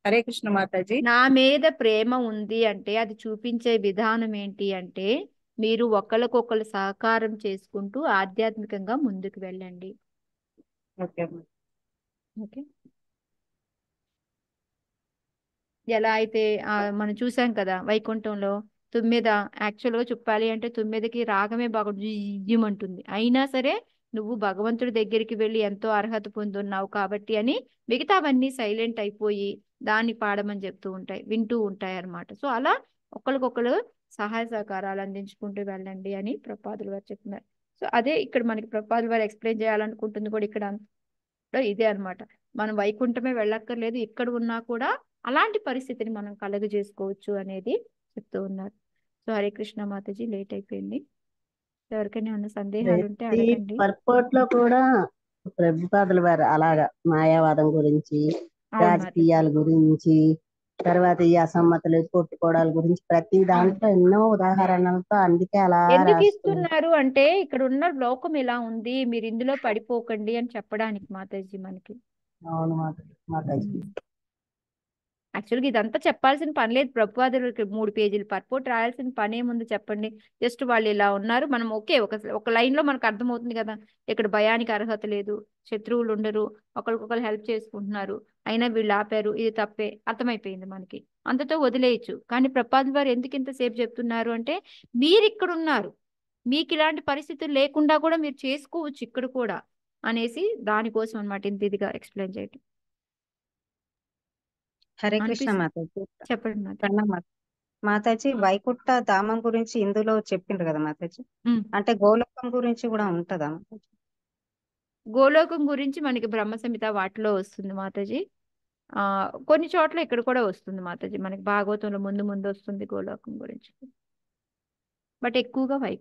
S12: హరే కృష్ణ మాతాజీ.
S1: నా మీద ప్రేమ ఉంది అంటే అది చూపించే విధానం ఏంటి అంటే మీరు ఒకరికొకరు సహకారం చేసుకుంటూ ఆధ్యాత్మికంగా ముందుకు వెళ్ళండి.
S12: ఓకే
S1: ఓకే, ఎలా అయితే మనం చూసాం కదా వైకుంఠంలో తుమ్మెద. యాక్చువల్గా చెప్పాలి అంటే తుమ్మెదకి రాగమే బాగా జియ్యమంటుంది, అయినా సరే నువ్వు భగవంతుడి దగ్గరికి వెళ్ళి ఎంతో అర్హత పొందున్నావు కాబట్టి అని మిగతావన్నీ సైలెంట్ అయిపోయి దాన్ని పాడమని చెప్తూ ఉంటాయి, వింటూ ఉంటాయి అన్నమాట. సో అలా ఒకరికొకరు సహాయ సహకారాలు అందించుకుంటూ వెళ్ళండి అని ప్రపాదులు వారు చెప్తున్నారు. సో అదే ఇక్కడ మనకి ప్రపాదులు వారు ఎక్స్ప్లెయిన్ చేయాలనుకుంటుంది కూడా ఇక్కడ ఇదే అన్నమాట. మనం వైకుంఠమే వెళ్ళక్కర్లేదు, ఇక్కడ ఉన్నా కూడా అలాంటి పరిస్థితిని మనం కలుగజేసుకోవచ్చు అనేది చెప్తూ ఉన్నారు. సో హరే కృష్ణ మాతాజీ, లేట్ అయిపోయింది. ఎవరికైనా ఉన్న సందేహాలు ఉంటే
S8: ప్రతి
S1: అడగండి.
S8: పర్పోట్ లో కూడా ప్రభుపాదుల వారు అలాగా మాయావాదం గురించి,
S1: అవును మాతాజీ.
S8: రాజకీయాల గురించి, తర్వాత ఈ అసమ్మతులు కొట్టుకోవడాల గురించి ప్రతి దాంట్లో ఎన్నో ఉదాహరణలతో అందుకే అలా
S1: ఎందుకు
S8: రాస్తున్నారు.
S1: ఇస్తున్నారు అంటే ఇక్కడ ఉన్న లోకం ఇలా ఉంది, మీరు ఇందులో పడిపోకండి అని చెప్పడానికి మాతాజీ మనకి.
S8: అవును మాతాజీ.
S1: యాక్చువల్గా ఇదంతా చెప్పాల్సిన పని లేదు, ప్రభుపాదులకి 3 పేజీలు పర్పోర్ట్ రాయాల్సిన పని ఏముంది చెప్పండి. జస్ట్ వాళ్ళు ఇలా ఉన్నారు, మనం ఓకే ఒక లైన్ లో మనకు అర్థమవుతుంది కదా, ఇక్కడ భయానికి అర్హత లేదు, శత్రువులు ఉండరు, ఒకరికొకరు హెల్ప్ చేసుకుంటున్నారు, అయినా వీళ్ళు ఆపారు, ఇది తప్పే, అర్థమైపోయింది మనకి, అంతతో వదిలేయచ్చు. కానీ ప్రభుపాదుల వారు ఎందుకు ఇంతసేపు చెప్తున్నారు అంటే మీరు ఇక్కడ ఉన్నారు, మీకు ఇలాంటి పరిస్థితులు లేకుండా కూడా మీరు చేసుకోవచ్చు ఇక్కడ కూడా అనేసి దానికోసం అన్నమాట ఇంత ఇదిగా ఎక్స్ప్లెయిన్ చేయటం.
S13: హరే కృష్ణ మాతాజీ.
S1: చెప్పండి మాతాజీ.
S13: ప్రణామం మాతాజీ. వైకుంఠ ధామం గురించి ఇందులో చెప్పిండ్రు కదా మాతాజీ, అంటే గోలోకం గురించి కూడా ఉంటదా మాతాజీ?
S1: గోలోకం గురించి మనకి బ్రహ్మ సంహిత వాటిలో వస్తుంది మాతాజీ. కొన్ని చోట్ల ఇక్కడ కూడా వస్తుంది మాతాజీ, మనకి భాగవతంలో ముందు ముందు వస్తుంది గోలోకం గురించి, బట్ ఎక్కువగా వైకుంఠం.